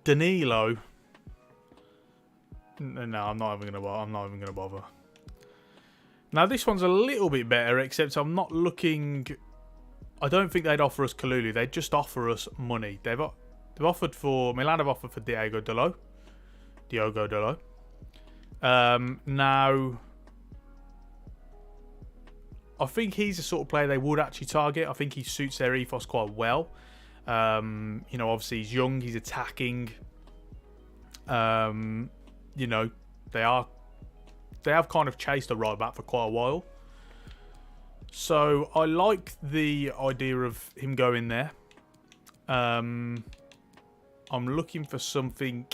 Danilo. No, I'm not even going to bother. Now this one's a little bit better, except I'm not looking. I don't think they'd offer us Kalulu. They'd just offer us money. They've offered for Milan. Have offered for Diogo Dalot. Now, I think he's the sort of player they would actually target. I think he suits their ethos quite well. You know, obviously he's young. He's attacking. You know, they have kind of chased a right back for quite a while. So I like the idea of him going there. I'm looking for something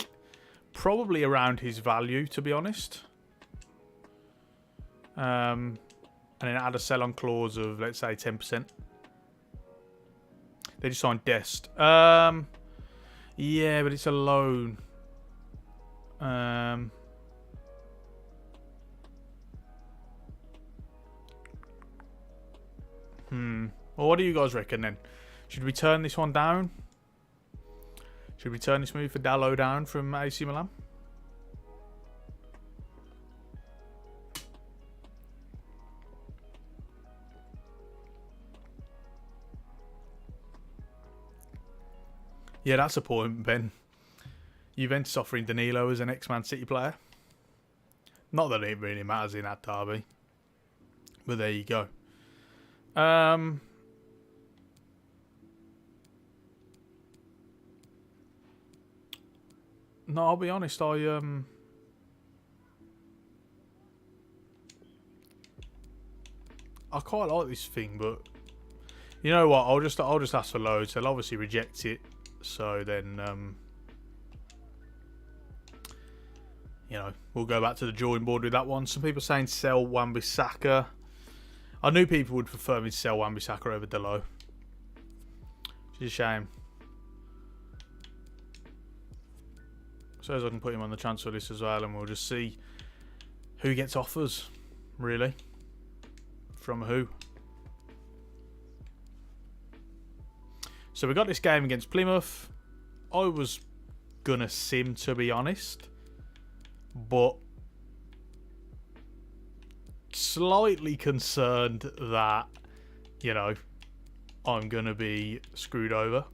probably around his value, to be honest. And then add a sell-on clause of, let's say, 10%. They just signed Dest. Yeah, but it's a loan. Well, what do you guys reckon then? Should we turn this one down? Should we turn this move for Dalot down from AC Milan? Yeah, that's a point, Ben. Juventus offering Danilo as an ex-Man City player. Not that it really matters in that derby. But there you go. No, I'll be honest, I quite like this thing, but you know what, I'll just ask for loads. They'll obviously reject it, so then you know, we'll go back to the drawing board with that one. Some people saying sell Wan-Bissaka. I knew people would prefer me to sell Wan-Bissaka over Dalot. Which is a shame. So as I can put him on the transfer list as well, and we'll just see who gets offers, really. From who. So we got this game against Plymouth. I was gonna sim, to be honest, but slightly concerned that, you know, I'm gonna be screwed over.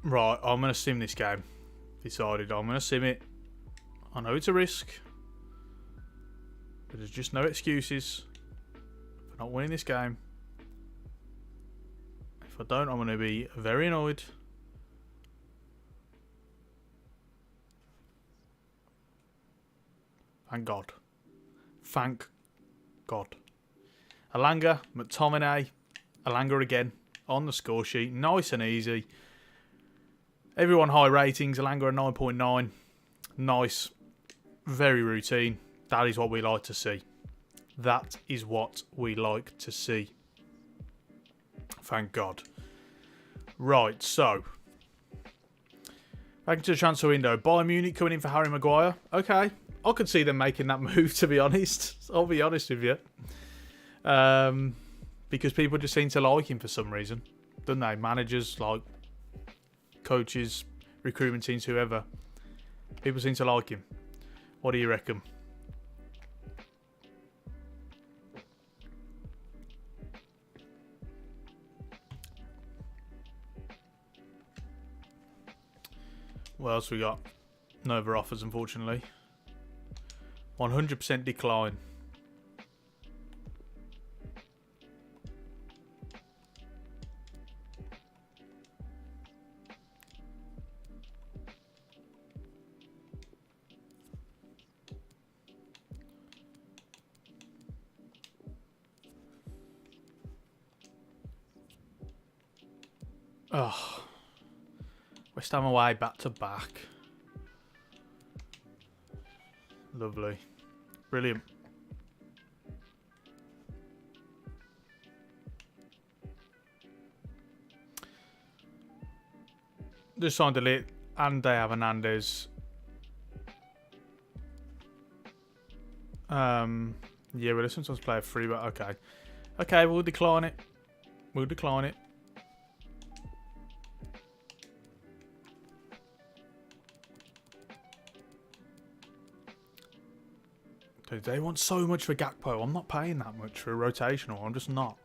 Right, I'm going to sim this game. Decided I'm going to sim it. I know it's a risk, but there's just no excuses for not winning this game. If I don't, I'm going to be very annoyed. Thank God. Thank God. Alanga, McTominay, Alanga again on the score sheet. Nice and easy. Everyone high ratings. Alanga a 9.9. Nice. Very routine. That is what we like to see. That is what we like to see. Thank God. Right, so. Back into the transfer window. Bayern Munich coming in for Harry Maguire. Okay. I could see them making that move, to be honest. I'll be honest with you. Because people just seem to like him for some reason. Don't they? Managers, like coaches, recruitment teams, whoever. People seem to like him. What do you reckon? What else we got? No other offers, unfortunately. 100% decline. Oh, West Ham away, back to back. Lovely. Brilliant. Just signed delete. And they have Hernandez. Yeah, we'll sometimes play a free, but okay. Okay, we'll decline it. We'll decline it. Dude, they want so much for Gakpo. I'm not paying that much for a rotational. I'm just not.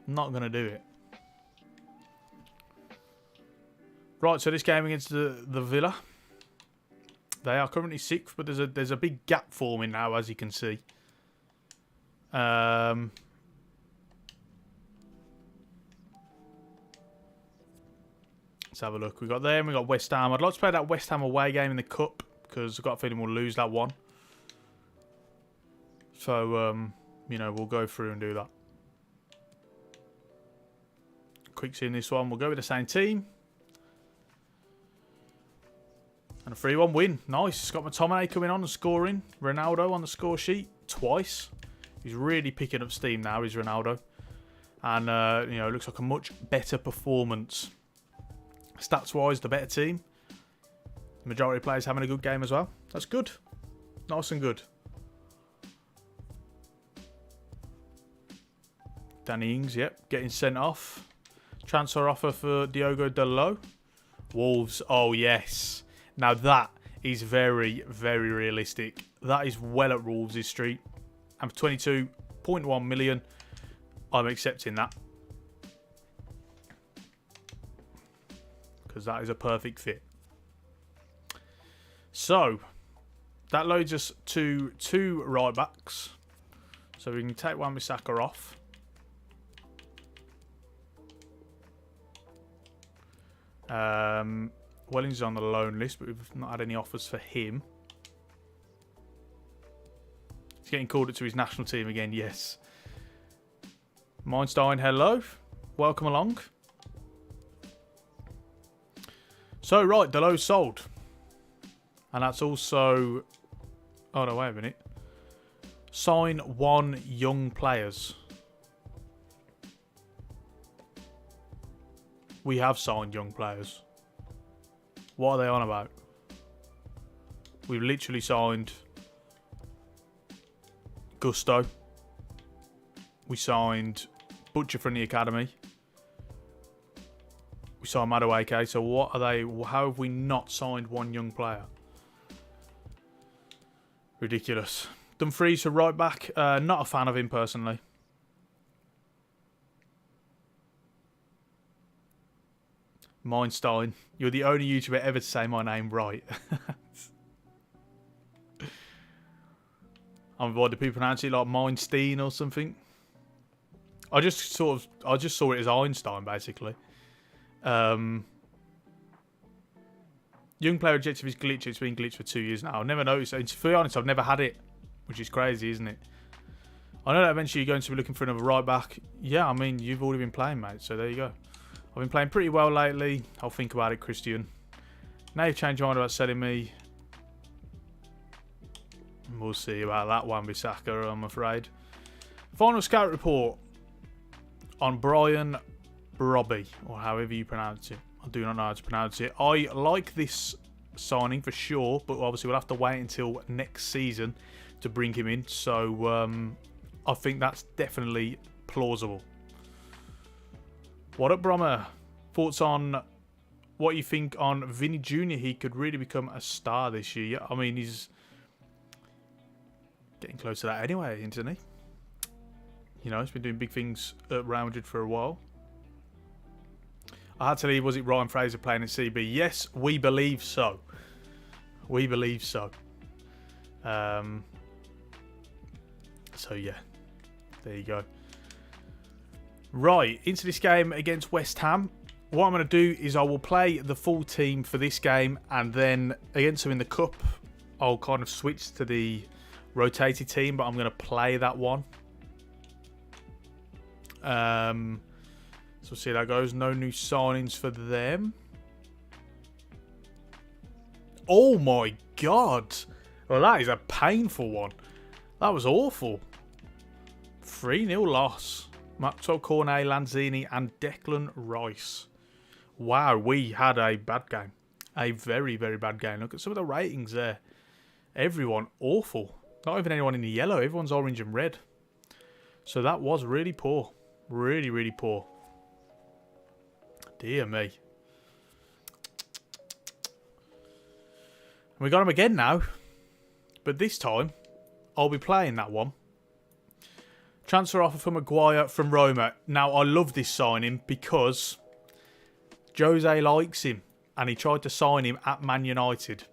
I'm not going to do it. Right, so this game against the Villa. They are currently 6th, but there's a big gap forming now, as you can see. Let's have a look. We got them. We got West Ham. I'd like to play that West Ham away game in the cup because I've got a feeling we'll lose that one. So you know, we'll go through and do that. Quick seeing this one. We'll go with the same team. And a 3-1 win. Nice. Got McTominay coming on and scoring. Ronaldo on the score sheet twice. He's really picking up steam now, is Ronaldo. And, you know, it looks like a much better performance. Stats-wise, the better team. The majority of players having a good game as well. That's good. Nice and good. Danny Ings, yep, getting sent off. Transfer offer for Diogo Dalot. Wolves, oh yes. Now that is very, very realistic. That is well up Wolves' street. And for 22.1 million, I'm accepting that. Because that is a perfect fit. So, that loads us to 2 right backs. So we can take Wan-Bissaka off. Welling's on the loan list, but we've not had any offers for him. He's getting called up to his national team again, yes. Meinstein, hello. Welcome along. So, right, Dalot's sold. And that's also... Oh, no, wait a minute. Sign 1 young players. We have signed young players. What are they on about? We've literally signed Gusto. We signed Butcher from the academy. We signed Madueke. So what are they? How have we not signed 1 young player? Ridiculous. Dumfries for right back. Not a fan of him personally. Meinstein. You're the only YouTuber ever to say my name right. Why do people pronounce it like Meinstein or something? I just saw it as Einstein basically. Young player objective is glitch. It's been glitched for 2 years now. I've never noticed it. To be honest, I've never had it, which is crazy, isn't it? I know that eventually you're going to be looking for another right back. Yeah, I mean, you've already been playing, mate. So there you go. I've been playing pretty well lately. I'll think about it, Christian. Now you've changed your mind about selling me. We'll see about that one, Bissaka, I'm afraid. Final scout report on Brian Brobby, or however you pronounce it. I do not know how to pronounce it. I like this signing for sure, but obviously we'll have to wait until next season to bring him in. So I think that's definitely plausible. What up, Brommer? Thoughts on what you think on Vinny Jr.? He could really become a star this year. I mean, he's getting close to that anyway, isn't he? You know, he's been doing big things at Real Madrid for a while. I had to leave. Was it Ryan Fraser playing at CB? Yes, we believe so. We believe so. So, yeah. There you go. Right, into this game against West Ham. What I'm going to do is I will play the full team for this game, and then against them in the Cup, I'll kind of switch to the rotated team, but I'm going to play that one. So see how that goes. No new signings for them. Oh my god. Well, that is a painful one. That was awful. 3-0 loss. Maxwell Cornet, Lanzini and Declan Rice. Wow, we had a bad game. A very, very bad game. Look at some of the ratings there. Everyone awful. Not even anyone in the yellow. Everyone's orange and red. So that was really poor. Really, really poor. Dear me. We got him again now. But this time, I'll be playing that one. Transfer offer for Maguire from Roma. Now, I love this signing because Jose likes him. And he tried to sign him at Man United.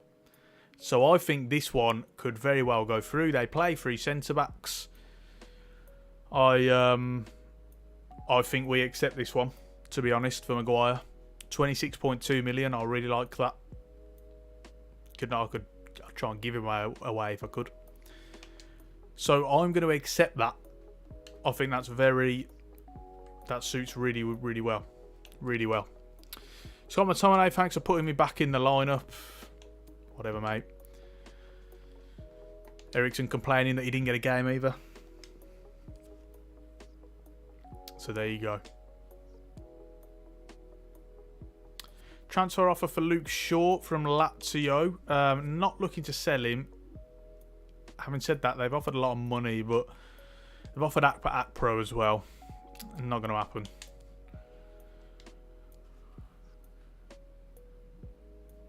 So I think this one could very well go through. They play 3 centre-backs. I think we accept this one, to be honest, for Maguire. 26.2 million. I really like that. I could try and give him away if I could. So I'm going to accept that. I think that suits really, really well. Really well. Scott McTominay, thanks for putting me back in the lineup. Whatever, mate. Eriksen complaining that he didn't get a game either. So there you go. Transfer offer for Luke Shaw from Lazio. Not looking to sell him. Having said that, they've offered a lot of money, but they've offered Ep.4 as well. Not going to happen.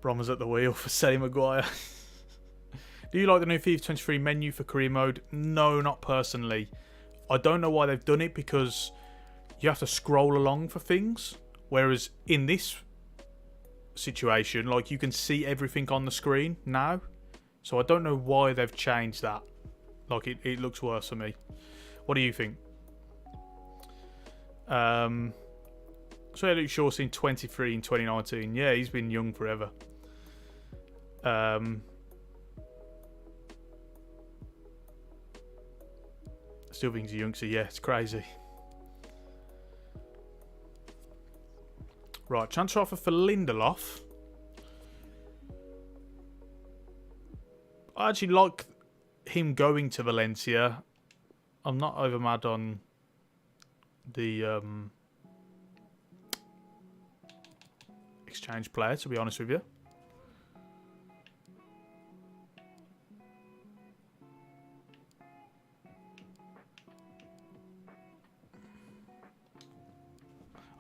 Bromers at the wheel for selling Maguire. Do you like the new FIFA 23 menu for career mode? No, not personally. I don't know why they've done it because you have to scroll along for things. Whereas in this situation, like, you can see everything on the screen now. So I don't know why they've changed that. Like, it looks worse for me. What do you think? So Luke Shaw seen 23 in 2019. Yeah, he's been young forever. Still think he's a youngster. Yeah, it's crazy. Right, transfer offer for Lindelof. I actually like him going to Valencia. I'm not over mad on the exchange player, to be honest with you.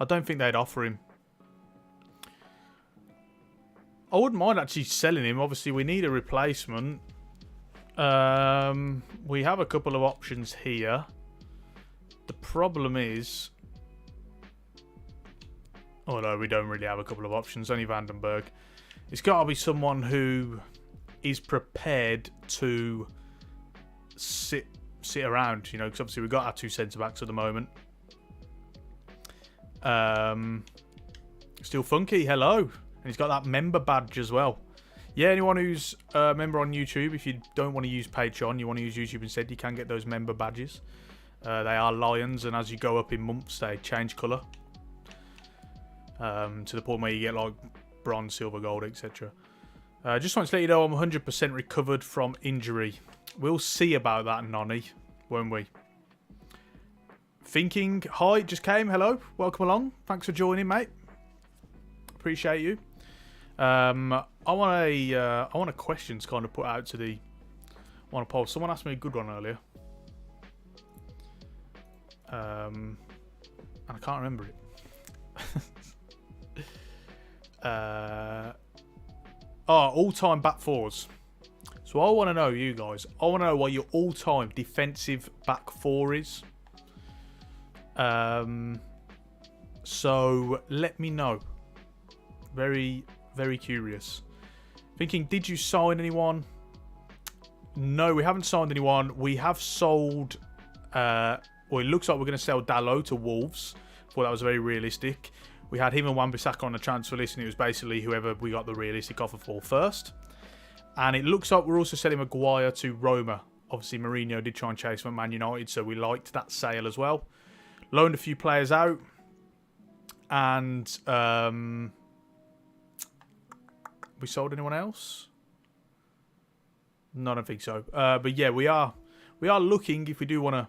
I don't think they'd offer him. I wouldn't mind actually selling him. Obviously, we need a replacement. We have a couple of options here. The problem is... Oh no, we don't really have a couple of options. Only Vandenberg. It's got to be someone who is prepared to sit around, you know, because obviously we've got our 2 centre-backs at the moment. Still Funky, hello. And he's got that member badge as well. Yeah, anyone who's a member on YouTube, if you don't want to use Patreon, you want to use YouTube instead, you can get those member badges. They are lions, and as you go up in months, they change colour. To the point where you get like bronze, silver, gold, etc. Just wanted to let you know I'm 100% recovered from injury. We'll see about that, Nonny, won't we? Thinking, hi, just came, hello, welcome along. Thanks for joining, mate. Appreciate you. I want a questions kind of put out to the. I want to poll. Someone asked me a good one earlier. And I can't remember it. All-time back fours. So I want to know, you guys. I want to know what your all-time defensive back four is. So let me know. Very, very curious. Thinking, did you sign anyone? No, we haven't signed anyone. We have sold. Well, it looks like we're going to sell Dalot to Wolves. Thought that was very realistic. We had him and Wan-Bissaka on the transfer list, and it was basically whoever we got the realistic offer for first. And it looks like we're also selling Maguire to Roma. Obviously, Mourinho did try and chase him at Man United, so we liked that sale as well. Loaned a few players out. And we sold anyone else? No, I don't think so. But yeah, we are looking if we do want to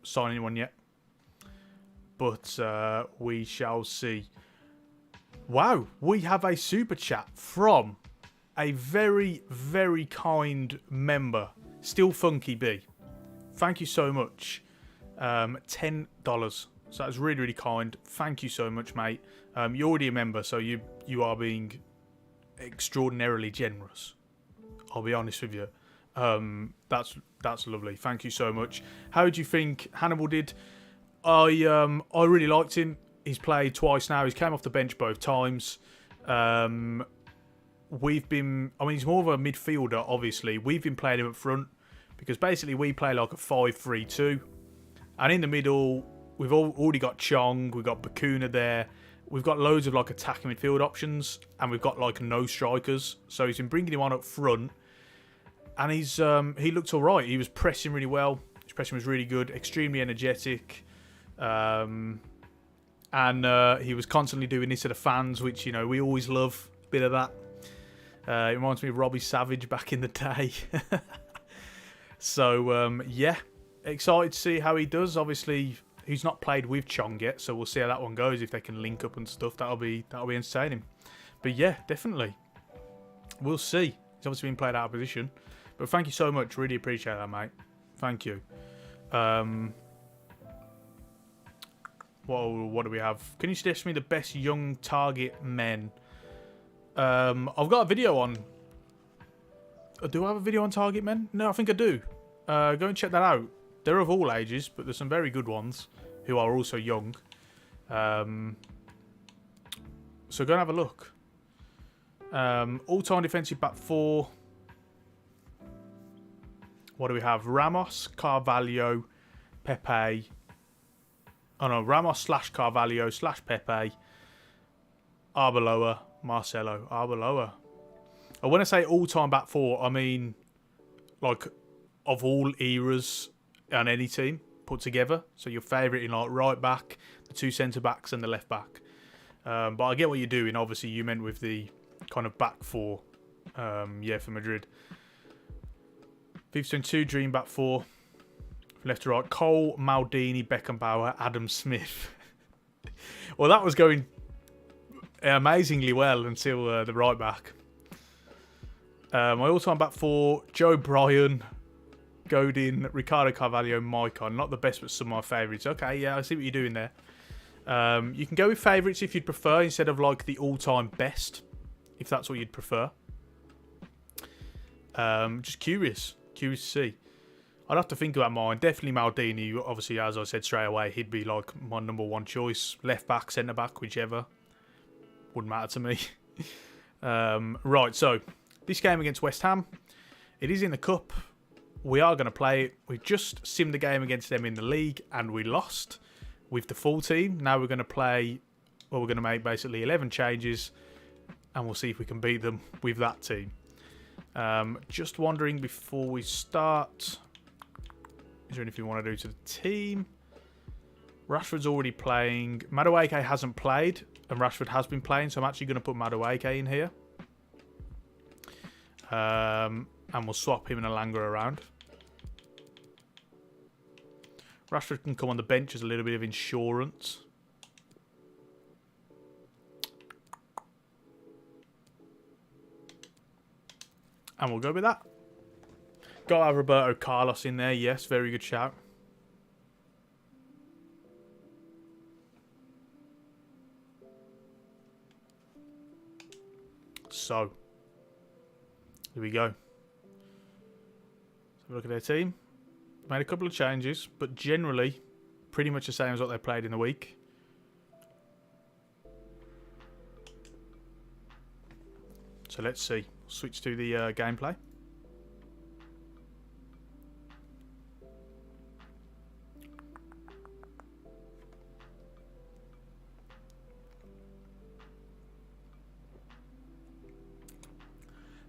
sign anyone yet. But we shall see. Wow, we have a super chat from a very, very kind member, Still Funky B. Thank you so much. $10. So that's really, really kind. Thank you so much, mate. You're already a member, so you are being extraordinarily generous. I'll be honest with you. That's lovely. Thank you so much. How do you think Hannibal did? I really liked him. He's played twice now. He's came off the bench both times. He's more of a midfielder, obviously. We've been playing him up front because basically we play like a 5-3-2. And in the middle, we've already got Chong, we've got Bakuna there. We've got loads of like attacking midfield options, and we've got like no strikers. So he's been bringing him on up front, and he looked all right. He was pressing really well. His pressing was really good, extremely energetic. And he was constantly doing this to the fans, which, you know, we always love a bit of that. It reminds me of Robbie Savage back in the day. So, yeah, excited to see how he does. Obviously, he's not played with Chong yet, so we'll see how that one goes. If they can link up and stuff, that'll be entertaining. But yeah, definitely. We'll see. He's obviously been played out of position. But thank you so much. Really appreciate that, mate. Thank you. What do we have? Can you suggest me the best young target men? I've got a video on... Do I have a video on target men? No, I think I do. Go and check that out. They're of all ages, but there's some very good ones who are also young. So go and have a look. All-time defensive back 4. What do we have? Ramos, Carvalho, Pepe... Oh no, Ramos / Carvalho / Pepe, Arbeloa, Marcelo, Arbeloa. And when I say all-time back 4, I mean like of all eras on any team put together. So your favourite in like right back, the 2 centre backs, and the left back. But I get what you're doing. Obviously, you meant with the kind of back 4. Yeah, for Madrid. FIFA 22 Dream back 4. Left to right, Cole, Maldini, Beckenbauer, Adam Smith. Well, that was going amazingly well until the right back. My all-time back 4, Joe Bryan, Godin, Ricardo Carvalho, Maicon. Not the best, but some of my favourites. Okay, yeah, I see what you're doing there. You can go with favourites if you'd prefer, instead of like the all-time best, if that's what you'd prefer. Just curious to see. I'd have to think about mine. Definitely Maldini. Obviously, as I said straight away, he'd be like my number 1 choice. Left back, centre back, whichever. Wouldn't matter to me. Right, so this game against West Ham, it is in the cup. We are going to play it. We just simmed the game against them in the league, and we lost with the full team. Now we're going to play. Well, we're going to make basically 11 changes, and we'll see if we can beat them with that team. Just wondering before we start. Is there anything you want to do to the team? Rashford's already playing. Madueke hasn't played, and Rashford has been playing, so I'm actually going to put Madueke in here. And we'll swap him and Alanga around. Rashford can come on the bench as a little bit of insurance. And we'll go with that. Got to have Roberto Carlos in there. Yes, very good shout. So, here we go. Let's have a look at their team. Made a couple of changes, but generally pretty much the same as what they played in the week. So let's see. Switch to the gameplay.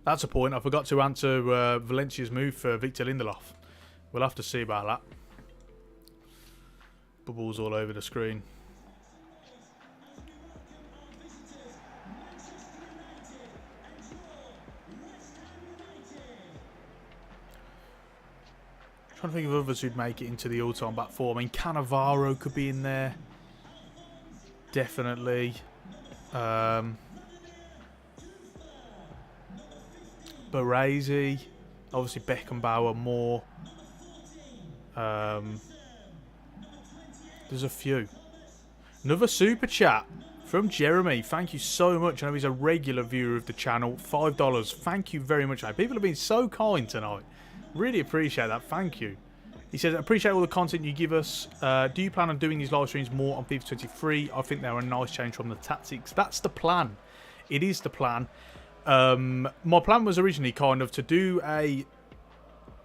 That's a point. I forgot to answer Valencia's move for Victor Lindelof. We'll have to see about that. Bubbles all over the screen. Trying to think of others who'd make it into the all-time back four. I mean, Cannavaro could be in there. Definitely. Baresi. Obviously Beckenbauer, Moore. There's a few. Another super chat from Jeremy. Thank you so much. I know he's a regular viewer of the channel. $5. Thank you very much. People have been so kind tonight. Really appreciate that. Thank you. He says, appreciate all the content you give us. Do you plan on doing these live streams more on FIFA 23? I think they're a nice change from the tactics. That's the plan. It is the plan. My plan was originally kind of to do a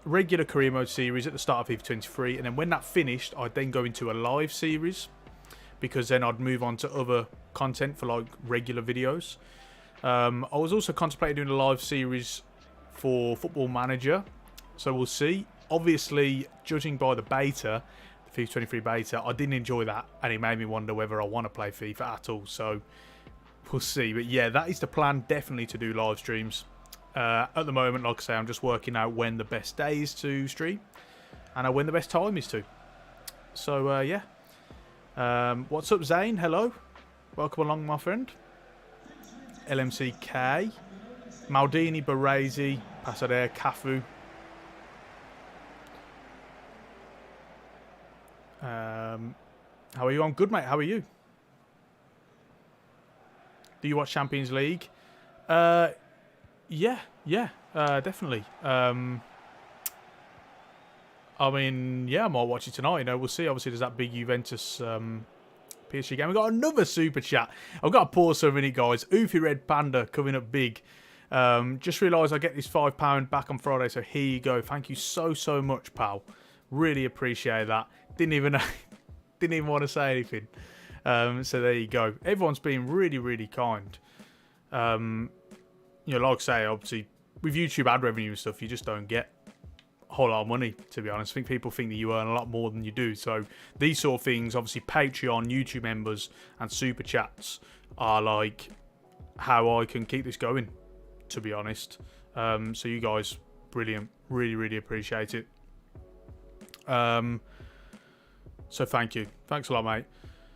regular career mode series at the start of FIFA 23, and then when that finished, I'd then go into a live series, because then I'd move on to other content for like regular videos. I was also contemplating doing a live series for Football Manager, so we'll see. Obviously, judging by the beta, the FIFA 23 beta, I didn't enjoy that, and it made me wonder whether I want to play FIFA at all, so we'll see. But yeah, that is the plan, definitely, to do live streams. At the moment, like I say, I'm just working out when the best day is to stream and when the best time is to. So, yeah. What's up, Zane? Hello. Welcome along, my friend. LMCK. Maldini, Baresi, Passadere, Cafu. How are you? I'm good, mate. How are you? Do you watch Champions League? Yeah, definitely. I mean, yeah, I might watch it tonight. You know, we'll see. Obviously, there's that big Juventus PSG game. We've got another super chat. I've got to pause for a minute, guys. Oofy Red Panda coming up big. Just realised I get this £5 back on Friday, so here you go. Thank you so much, pal. Really appreciate that. Didn't even want to say anything. So there you go. Everyone's been really kind. You know, like I say, obviously, with YouTube ad revenue and stuff, you just don't get a whole lot of money, to be honest. I think people think that you earn a lot more than you do. So these sort of things, obviously, Patreon, YouTube members, and Super Chats are like how I can keep this going, to be honest. So you guys, brilliant. Really appreciate it. So thank you. Thanks a lot, mate.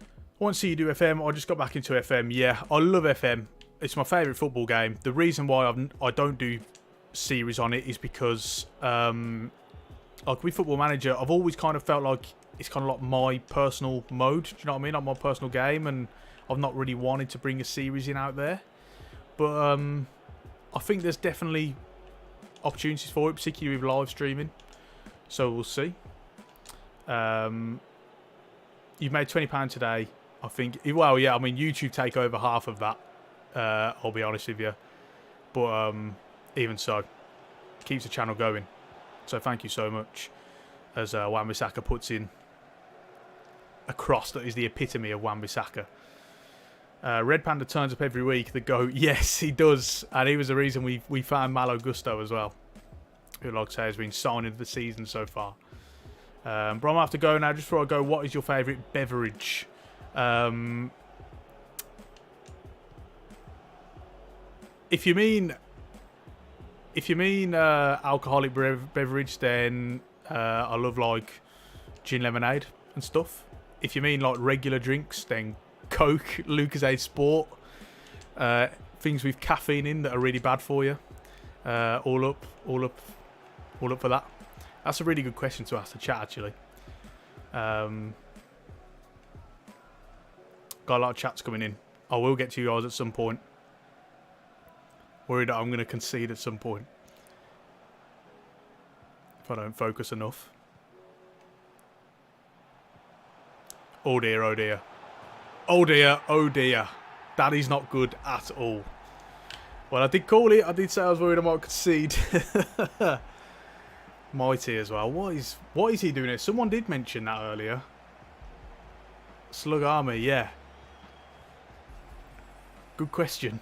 I want to see you do FM. I just got back into FM. Yeah, I love FM. It's my favourite football game. The reason why I don't do series on it is because, like with Football Manager, I've always kind of felt like it's kind of like my personal mode. Do you know what I mean? Like my personal game, and I've not really wanted to bring a series in out there. But I think there's definitely opportunities for it, particularly with live streaming. So we'll see. You've made £20 today, I think. Well, yeah, I mean, YouTube take over half of that. I'll be honest with you, but even so, keeps the channel going. So thank you so much. As Wan-Bissaka puts in a cross that is the epitome of Wan-Bissaka. Red Panda turns up every week. The GOAT, yes, he does, and he was the reason we found Malo Gusto as well, who, like I say, has been signing of the season so far. But I'm gonna have to go now. Just before I go, what is your favourite beverage? If you mean alcoholic beverage, then I love like gin lemonade and stuff. If you mean like regular drinks, then Coke, Lucozade Sport, things with caffeine in that are really bad for you. All up for that. That's a really good question to ask the chat, actually. Got a lot of chats coming in. I will get to you guys at some point. Worried that I'm going to concede at some point if I don't focus enough. Oh dear, oh dear. Oh dear, oh dear. That is not good at all. Well, I did call it. I did say I was worried I might concede. Mighty as well. What is he doing here? Someone did mention that earlier. Slug Army, yeah. Good question.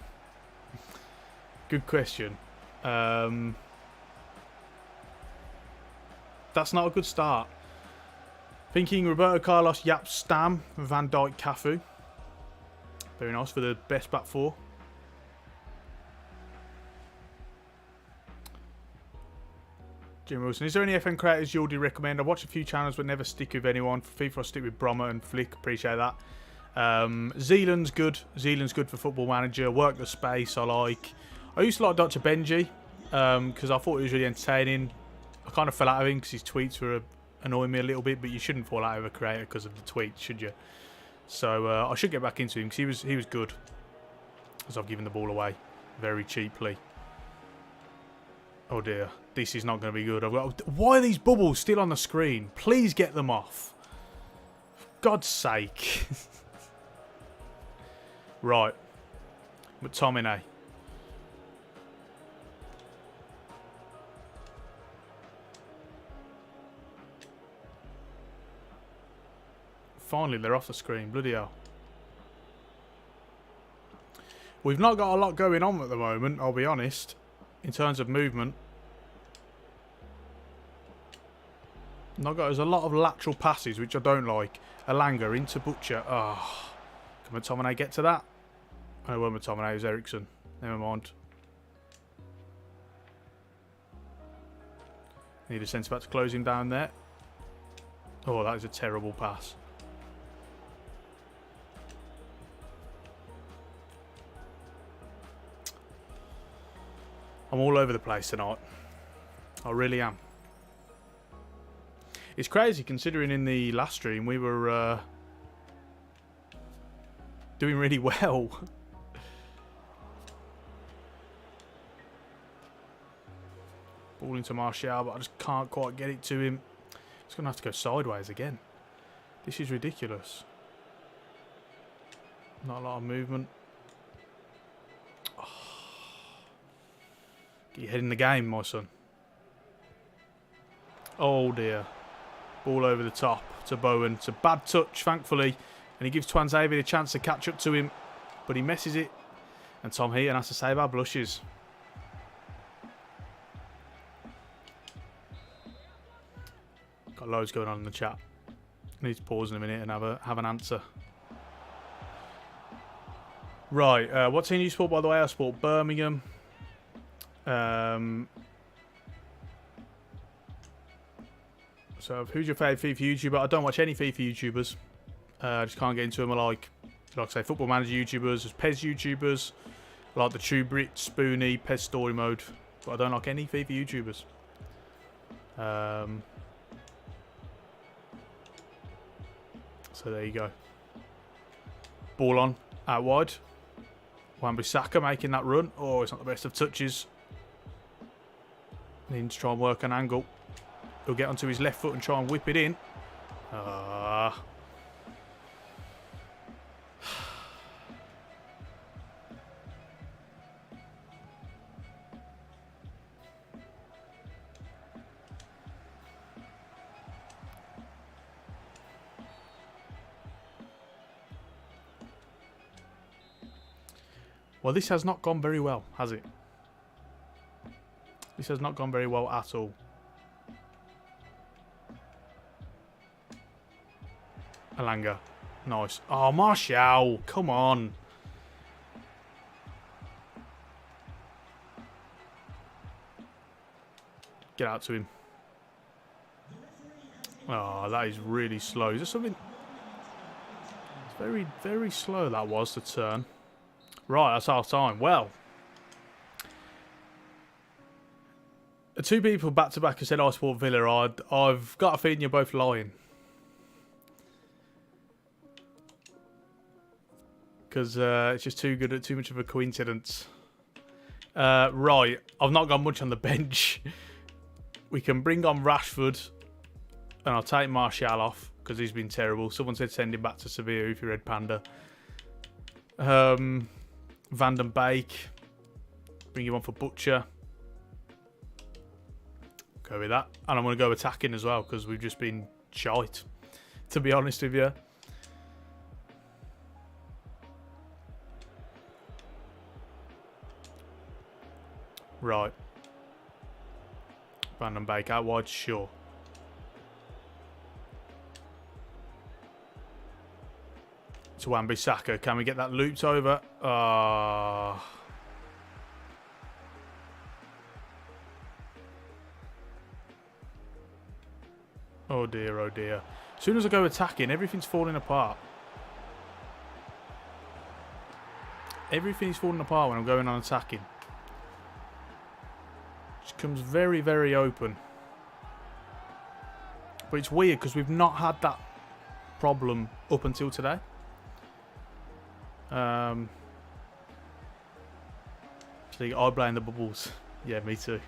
Good question. That's not a good start. Thinking Roberto Carlos, Yap, Stam, Van Dijk, Cafu. Very nice for the best back four. Jim Wilson. Is there any FM creators you already recommend? I've watched a few channels but never stick with anyone. For FIFA, I stick with Brommer and Flick. Appreciate that. Zealand's good. Zealand's good for Football Manager. Work the space, I like. I used to like Dr. Benji because I thought he was really entertaining. I kind of fell out of him because his tweets were annoying me a little bit, but you shouldn't fall out of a creator because of the tweets, should you? So I should get back into him because he was good. Because I've given the ball away very cheaply. Oh dear, this is not going to be good. Why are these bubbles still on the screen? Please get them off. For God's sake. Right. McTominay. Finally, they're off the screen. Bloody hell. We've not got a lot going on at the moment, I'll be honest, in terms of movement. There's a lot of lateral passes, which I don't like. Alanga into Butcher. Oh, can McTominay get to that? Oh, well, McTominay is Ericsson. Never mind. Need a centre back to close him down there. Oh, that is a terrible pass. I'm all over the place tonight. I really am. It's crazy considering in the last stream we were doing really well. Ball into Martial, but I just can't quite get it to him. It's going to have to go sideways again. This is ridiculous. Not a lot of movement. Get your head in the game, my son. Oh dear. Ball over the top to Bowen. It's a bad touch, thankfully. And he gives Twanzavia a chance to catch up to him. But he messes it. And Tom Heaton has to save our blushes. Got loads going on in the chat. Need to pause in a minute and have an answer. Right. What team do you support, by the way? I support Birmingham. So who's your favourite FIFA YouTuber? I don't watch any FIFA YouTubers. I just can't get into them. I like I say, Football Manager YouTubers, there's PES YouTubers. I like the True Brit, Spoonie, PES Story Mode. But I don't like any FIFA YouTubers. So there you go. Ball on, out wide. Wan-Bissaka making that run. Oh, it's not the best of touches. Needing to try and work an angle. He'll get onto his left foot and try and whip it in. Well, this has not gone very well, has it? This has not gone very well at all. Alanga. Nice. Oh, Martial. Come on. Get out to him. Oh, that is really slow. Is there something? It's very, very slow that was to turn. Right, that's half time. Well, two people back to back have said I support Villa. I've got a feeling you're both lying. Because it's just too much of a coincidence. Right, I've not got much on the bench. We can bring on Rashford, and I'll take Martial off because he's been terrible. Someone said send him back to Sevilla if you read Panda. Van den Beek, bring him on for Butcher. Go with that, and I'm going to go attacking as well because we've just been shite, to be honest with you. Right. Van den Beek out wide, sure. To Wan-Bissaka. Can we get that looped over? Oh dear, oh dear. As soon as I go attacking, everything's falling apart. Everything's falling apart when I'm going on attacking. It becomes very, very open. But it's weird because we've not had that problem up until today. See, I blame the bubbles. Yeah, me too.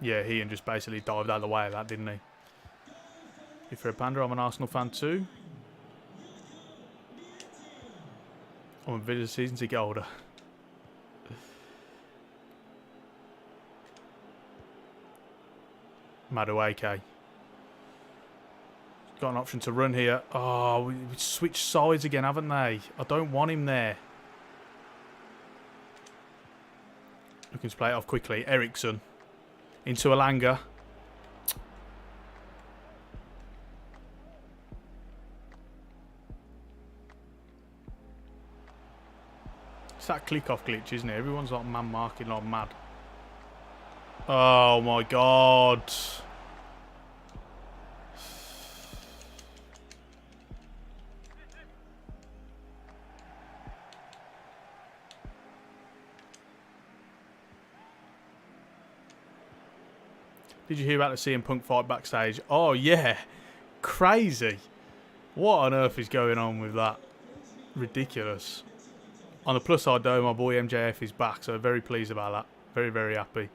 Yeah, Ian just basically dived out of the way of that, didn't he? If you're a panda, I'm an Arsenal fan too. I'm a Villa season to get older. Madueke. Got an option to run here. Oh, we switched sides again, haven't they? I don't want him there. Looking to play it off quickly. Eriksen. Into Alanga. It's that click-off glitch, isn't it? Everyone's like man-marking like mad. Oh my god. Did you hear about the CM Punk fight backstage? Oh yeah. Crazy. What on earth is going on with that? Ridiculous. On the plus side though, my boy MJF is back, so very pleased about that. Very, very happy.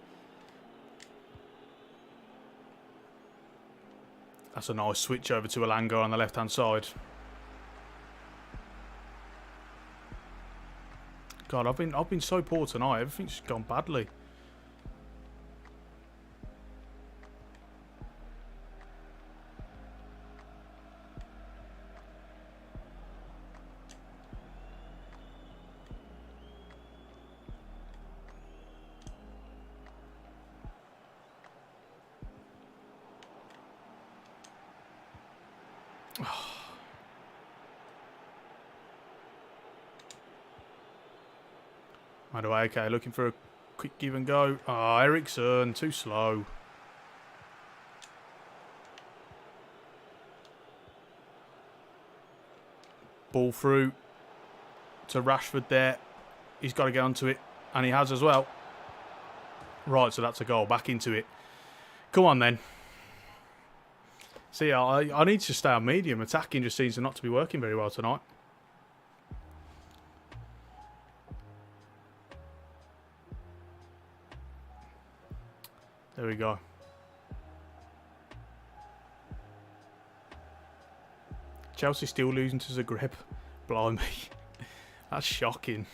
That's a nice switch over to Alanga on the left-hand side. God, I've been so poor tonight. Everything's gone badly. Okay, looking for a quick give and go. Oh, Eriksen, too slow. Ball through to Rashford there. He's got to get onto it, and he has as well. Right, so that's a goal. Back into it. Come on then. See, I need to stay on medium. Attacking just seems to not to be working very well tonight. There we go. Chelsea still losing to Zagreb. Blimey. That's shocking.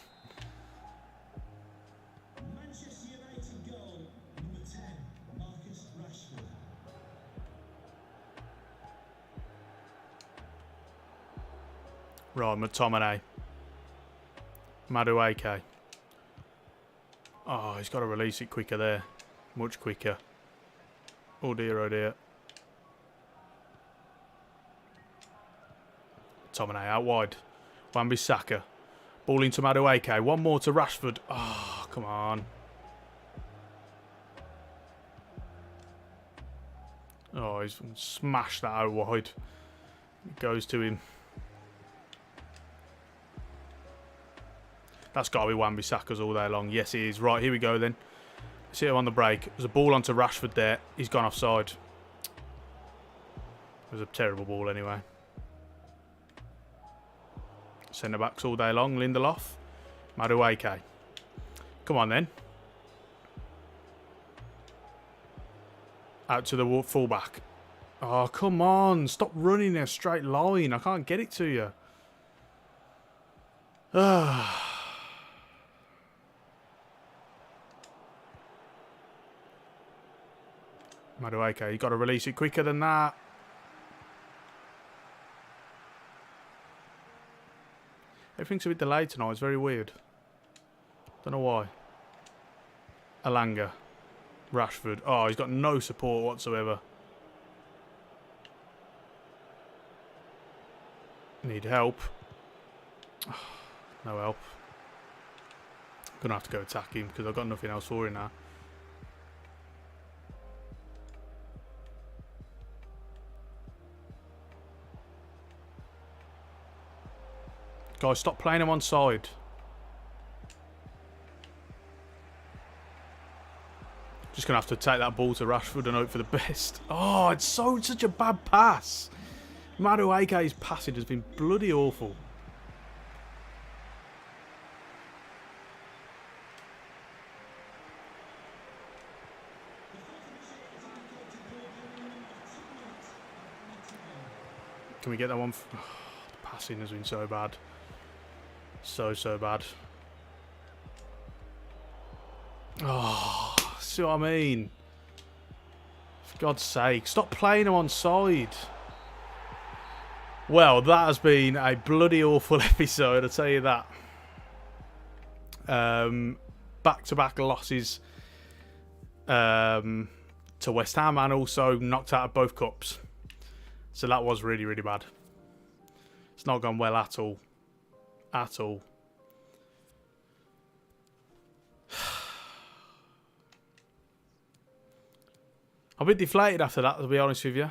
Right, McTominay. Madueke. Oh, he's got to release it quicker there. Much quicker. Oh dear, oh dear. McTominay out wide. Wan-Bissaka. Ball into Madueke. One more to Rashford. Oh, come on. Oh, he's smashed that out wide. It goes to him. That's got to be Wan-Bissaka's all day long. Yes, it is. Right, here we go then. Let's hit him on the break. There's a ball onto Rashford there. He's gone offside. It was a terrible ball anyway. Centre backs all day long. Lindelof. Madueke. Come on then. Out to the fullback. Oh, come on. Stop running in a straight line. I can't get it to you. Madueke, you've got to release it quicker than that. Everything's a bit delayed tonight. It's very weird. Don't know why. Alanga. Rashford. Oh, he's got no support whatsoever. Need help. No help. Gonna have to go attack him because I've got nothing else for him now. Guys, stop playing him on side. Just gonna have to take that ball to Rashford and hope for the best. Oh, it's such a bad pass. Madueke's passing has been bloody awful. Can we get that one? Oh, the passing has been so bad. So bad. Oh, see what I mean? For God's sake, stop playing him on side. Well, that has been a bloody awful episode, I'll tell you that. Back-to-back losses to West Ham and also knocked out of both cups. So that was really, really bad. It's not gone well at all. At all. I'm a bit deflated after that, to be honest with you.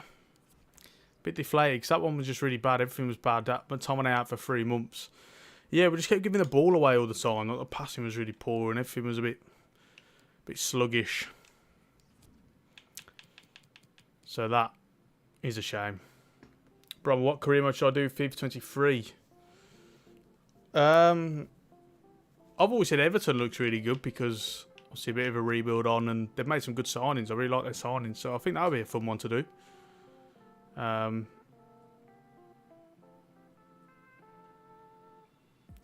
Bit deflated because that one was just really bad. Everything was bad. That McTominay out for 3 months. Yeah, we just kept giving the ball away all the time. The passing was really poor and everything was a bit sluggish. So that is a shame. Bro, what career mode should I do? FIFA 23. I've always said Everton looks really good because I see a bit of a rebuild on and they've made some good signings. I really like their signings, so I think that would be a fun one to do.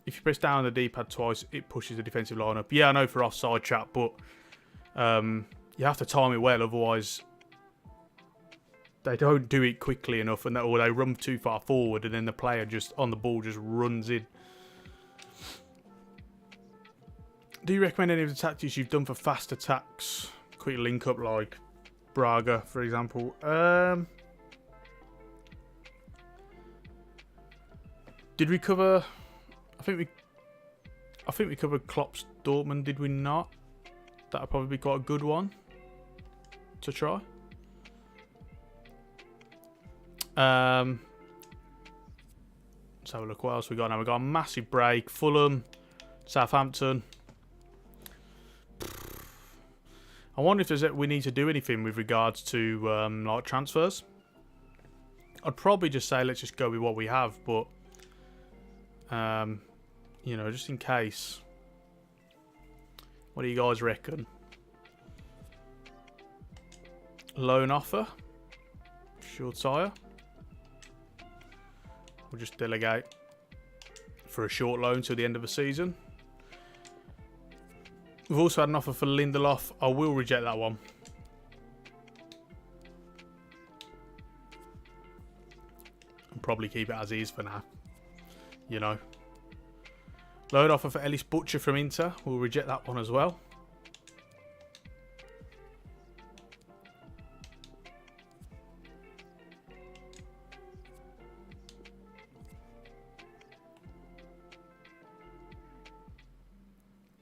If you press down on the D-pad twice, it pushes the defensive line up. Yeah, I know for offside chat, but you have to time it well, otherwise they don't do it quickly enough, or they run too far forward, and then the player just on the ball just runs in. Do you recommend any of the tactics you've done for fast attacks? Quick link up like Braga, for example. Did we cover? I think we covered Klopp's Dortmund. Did we not? That'd probably be quite a good one to try. Let's have a look. What else we got now? We got a massive break. Fulham, Southampton. I wonder if we need to do anything with regards to like transfers. I'd probably just say let's just go with what we have, but you know, just in case. What do you guys reckon? Loan offer. Short tire. We'll just delegate for a short loan till the end of the season. We've also had an offer for Lindelof. I will reject that one. And probably keep it as is for now. You know. Loan offer for Ellis Butcher from Inter. We'll reject that one as well.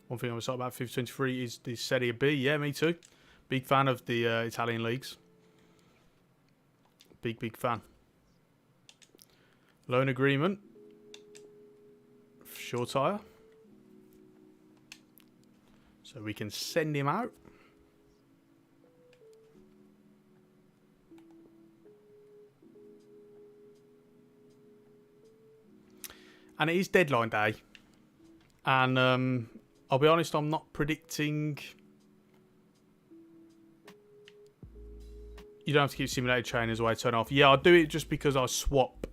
One thing I was talking about FIFA 23 is the Serie B. Yeah, me too. Big fan of the Italian leagues. Big fan. Loan agreement. Short tire. So we can send him out. And it is deadline day. And I'll be honest, I'm not predicting. You don't have to keep simulated trainers away, turn off. Yeah, I'll do it just because I swap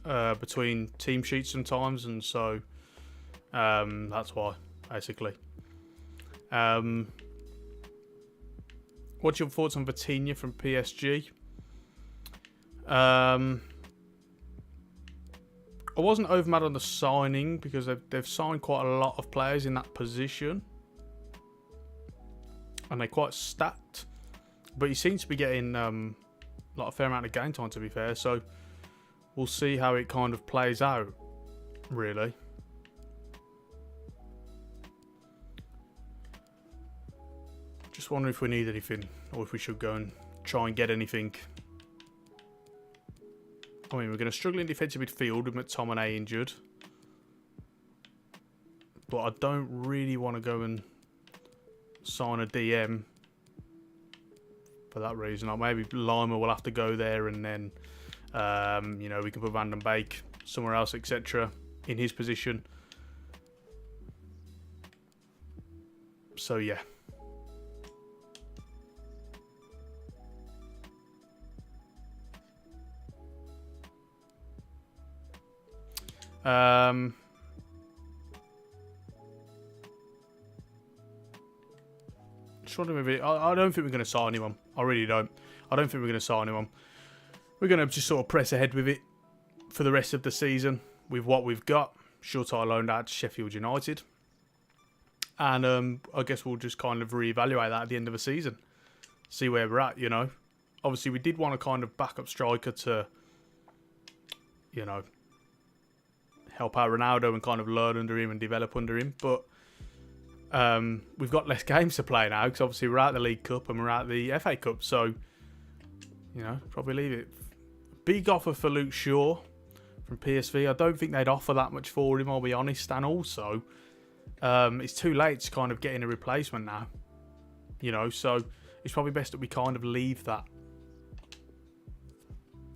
between team sheets sometimes, and so that's why, basically. What's your thoughts on Vitinha from PSG? I wasn't over mad on the signing because they've signed quite a lot of players in that position. And they're quite stacked. But he seems to be getting like a fair amount of game time, to be fair. So we'll see how it kind of plays out, really. Just wondering if we need anything, or if we should go and try and get anything. I mean, we're going to struggle in defensive midfield with McTominay injured. But I don't really want to go and sign a DM for that reason. Like maybe Lima will have to go there, and then you know, we can put Van den Beek somewhere else, etc. in his position. So yeah. Just wondering if I don't think we're going to sign anyone. I really don't. I don't think we're going to sign anyone. We're going to just sort of press ahead with it for the rest of the season with what we've got. Short-time loaned out to Sheffield United. And I guess we'll just kind of reevaluate that at the end of the season. See where we're at, you know. Obviously, we did want a kind of backup striker to, you know, help out Ronaldo and kind of learn under him and develop under him. But we've got less games to play now because obviously we're out of the League Cup and we're out of the FA Cup. So, you know, probably leave it. Big offer for Luke Shaw from PSV. I don't think they'd offer that much for him, I'll be honest. And also, it's too late to kind of get in a replacement now. You know, so it's probably best that we kind of leave that.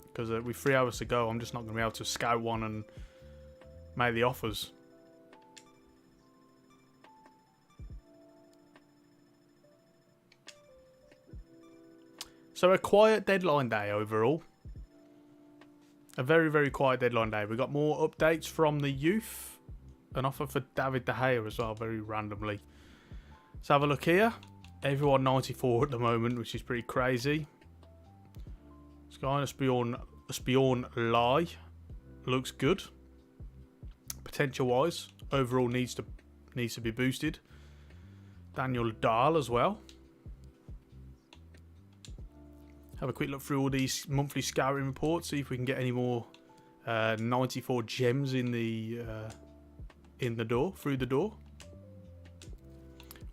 Because with 3 hours to go, I'm just not going to be able to scout one and make the offers. So a quiet deadline day overall. A very, very quiet deadline day. We got more updates from the youth. An offer for David De Gea as well, very randomly. Let's have a look here. Everyone 94 at the moment, which is pretty crazy. Sky Spion Lie looks good. Potential wise, overall needs to be boosted. Daniel Dahl as well. Have a quick look through all these monthly scouting reports, see if we can get any more 94 gems in the door, through the door.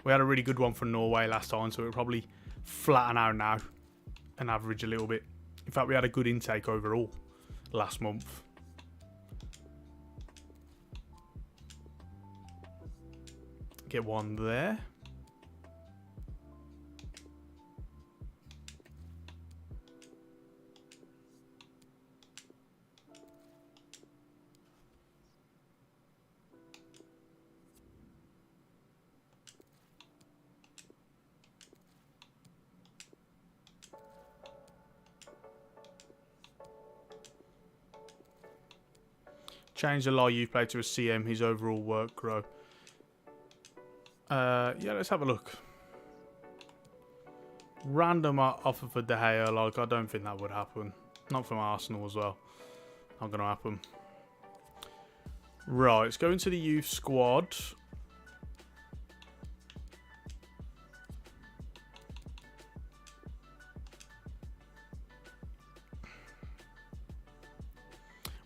We had a really good one from Norway last time, so it'll probably flatten out now and average a little bit. In fact, we had a good intake overall last month. Get one there. Change the lie you've played to a CM, his overall work grow. Yeah, let's have a look. Random offer for De Gea, like, I don't think that would happen. Not from Arsenal as well. Not going to happen. Right, let's go into the youth squad.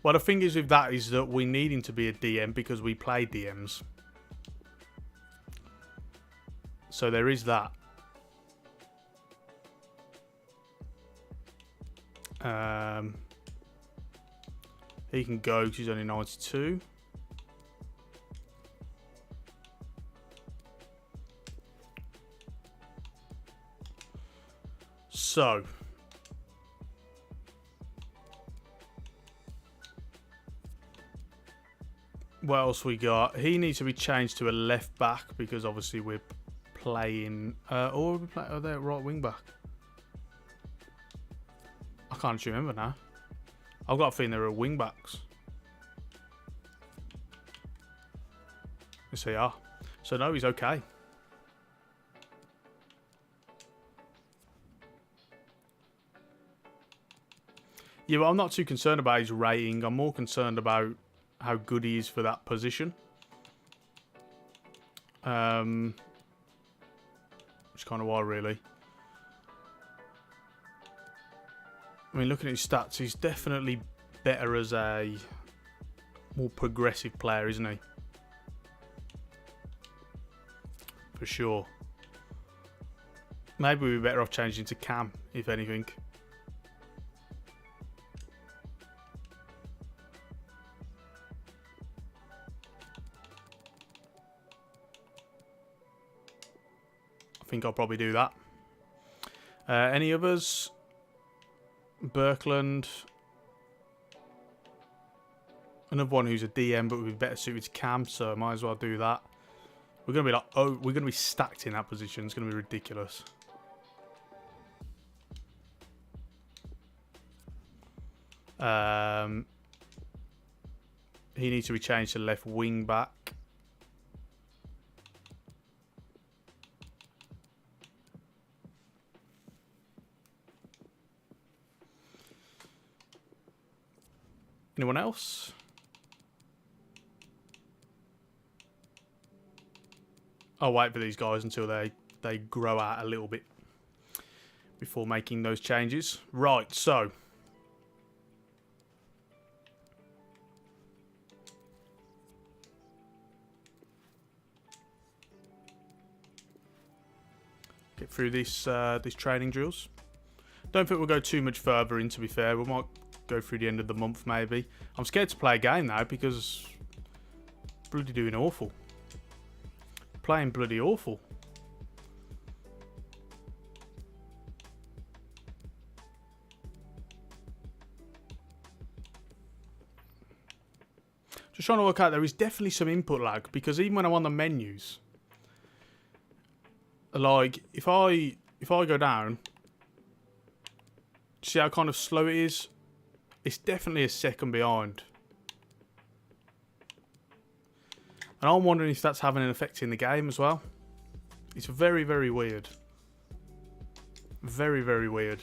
Well, the thing is with that is that we need him to be a DM because we play DMs. So there is that. He can go because he's only 92. So what else we got? He needs to be changed to a left back because obviously we're playing. Or we play? Are they at right wing back? I can't remember now. I've got a feeling they're wing backs. Yes, they are. So no, he's okay. Yeah, but I'm not too concerned about his rating. I'm more concerned about how good he is for that position. Which kind of why, really. I mean, looking at his stats, he's definitely better as a more progressive player, isn't he? For sure. Maybe we'd be better off changing to Cam, if anything. I think I'll probably do that. Any others? Birkeland. Another one who's a DM, but would be better suited to Cam, so I might as well do that. We're gonna be like, oh, we're gonna be stacked in that position. It's gonna be ridiculous. He needs to be changed to left wing back. Anyone else? I'll wait for these guys until they grow out a little bit before making those changes. Right, so get through this these training drills. Don't think we'll go too much further in, to be fair. We might go through the end of the month, maybe. I'm scared to play a game now because bloody doing awful. Playing bloody awful. Just trying to work out, there is definitely some input lag, because even when I'm on the menus, like if I go down, see how kind of slow it is? It's definitely a second behind. And I'm wondering if that's having an effect in the game as well. It's very, very weird. Very, very weird.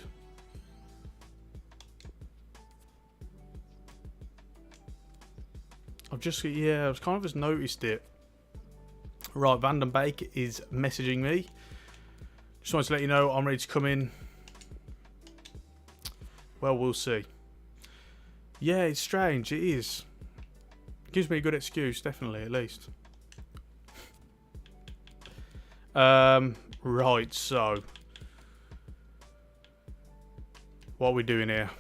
I've kind of just noticed it. Right, Van den Beek is messaging me. Just wanted to let you know I'm ready to come in. Well, we'll see. Yeah, it's strange. It is. Gives me a good excuse, definitely, at least. Right, so what are we doing here?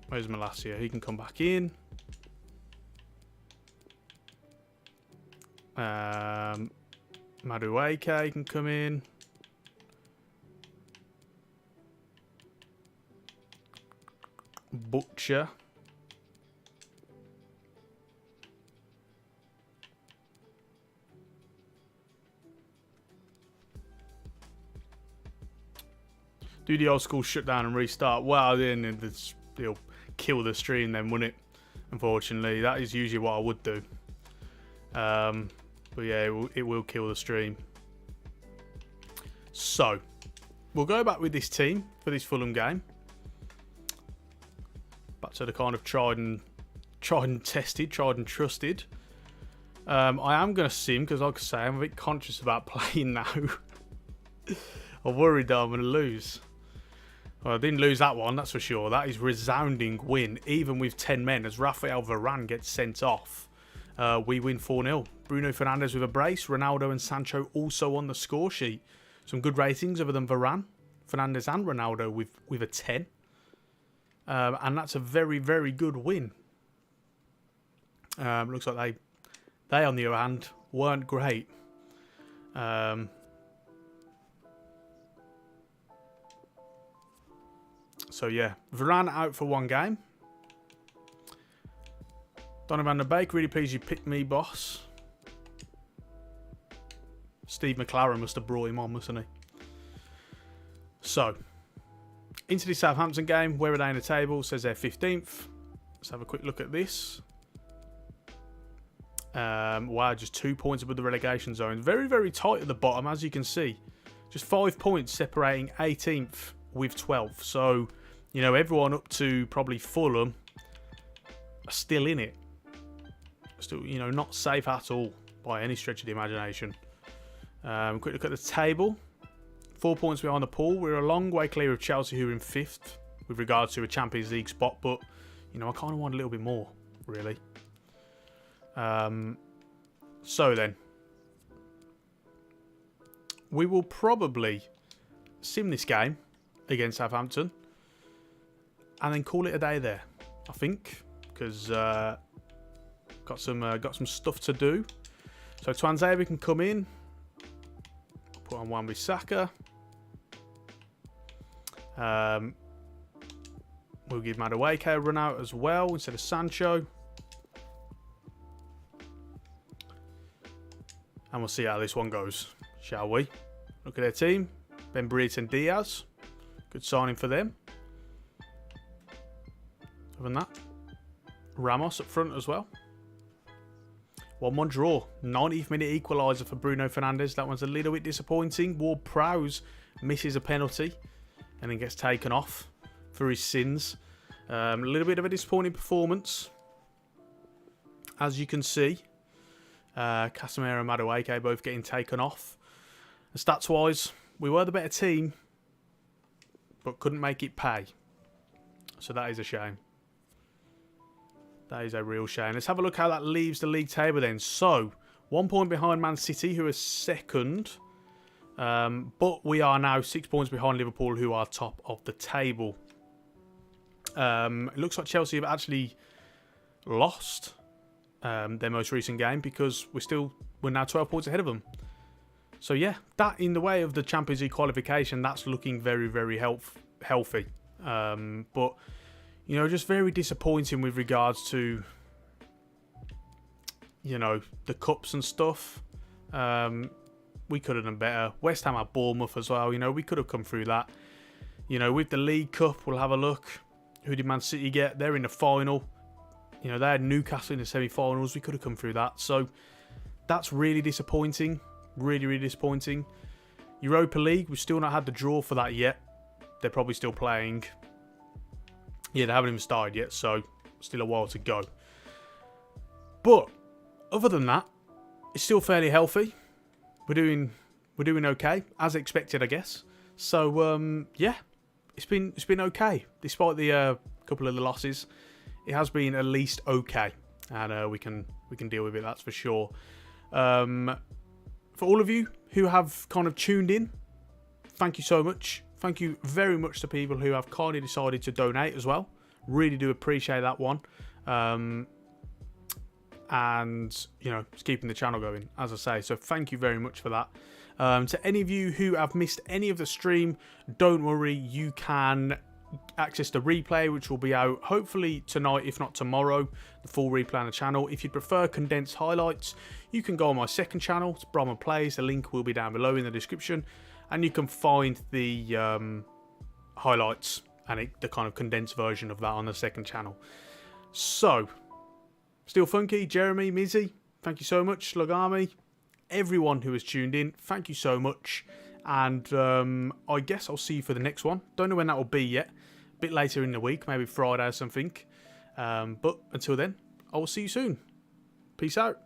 Where's Malacia? He can come back in. Madueke can come in. Butcher. Do the old school shutdown and restart. Well, then it'll kill the stream then, wouldn't it? Unfortunately, that is usually what I would do. But yeah, it will kill the stream. So, we'll go back with this team for this Fulham game. Back to the kind of tried and tested, tried and trusted. I am going to sim because, like I say, I'm a bit conscious about playing now. I'm worried that I'm going to lose. Well, I didn't lose that one, that's for sure. That is resounding win, even with 10 men, as Rafael Varane gets sent off. We win 4-0. Bruno Fernandes with a brace. Ronaldo and Sancho also on the score sheet. Some good ratings other than Varane, Fernandes and Ronaldo with a 10. And that's a very, very good win. Looks like they on the other hand, weren't great. So yeah, Varane out for one game. Donovan Van den Beek, really pleased you picked me, boss. Steve McLaren must have brought him on, mustn't he? So, into the Southampton game. Where are they in the table? Says they're 15th. Let's have a quick look at this. Wow, just 2 points above the relegation zone. Very, very tight at the bottom, as you can see. Just 5 points separating 18th with 12th. So, you know, everyone up to probably Fulham are still in it. Still, you know, not safe at all by any stretch of the imagination. Quick look at the table. 4 points behind the pool. We're a long way clear of Chelsea, who are in 5th with regards to a Champions League spot. But, you know, I kind of want a little bit more, really. So then, we will probably sim this game against Southampton and then call it a day there, I think, because got some stuff to do. So Twanzebe can come in, put on Wan-Bissaka. We'll give Madueke a run out as well instead of Sancho. And we'll see how this one goes, shall we? Look at their team. Ben Breed and Diaz. Good signing for them. Other than that, Ramos up front as well. 1-1 draw. 90th minute equaliser for Bruno Fernandes. That one's a little bit disappointing. Ward-Prowse misses a penalty and then gets taken off for his sins. A little bit of a disappointing performance, as you can see. Casemiro and Madueke both getting taken off. And stats-wise, we were the better team, but couldn't make it pay. So that is a shame. That is a real shame. Let's have a look how that leaves the league table then. So, 1 point behind Man City, who are second. But we are now 6 points behind Liverpool, who are top of the table. It looks like Chelsea have actually lost their most recent game because we're now 12 points ahead of them. So yeah, that in the way of the Champions League qualification, that's looking very, very healthy. But you know, just very disappointing with regards to, you know, the cups and stuff. We could have done better. West Ham had Bournemouth as well. You know, we could have come through that. You know, with the League Cup, we'll have a look. Who did Man City get? They're in the final. You know, they had Newcastle in the semi-finals. We could have come through that. So that's really disappointing. Really, really disappointing. Europa League, we've still not had the draw for that yet. They're probably still playing. Yeah, they haven't even started yet, so still a while to go. But other than that, it's still fairly healthy. We're doing okay, as expected, I guess. So yeah, it's been okay despite the couple of the losses. It has been at least okay, and we can deal with it. That's for sure. For all of you who have kind of tuned in, thank you so much. Thank you very much to people who have kindly decided to donate as well. Really do appreciate that one. And, you know, it's keeping the channel going, as I say. So thank you very much for that. To any of you who have missed any of the stream, don't worry. You can access the replay, which will be out hopefully tonight, if not tomorrow. The full replay on the channel. If you prefer condensed highlights, you can go on my second channel. It's Brahma Plays. The link will be down below in the description. And you can find the highlights and the kind of condensed version of that on the second channel. So, Still Funky, Jeremy, Mizzy, thank you so much. Slugami, everyone who has tuned in, thank you so much. And I guess I'll see you for the next one. Don't know when that will be yet. A bit later in the week, maybe Friday or something. But until then, I will see you soon. Peace out.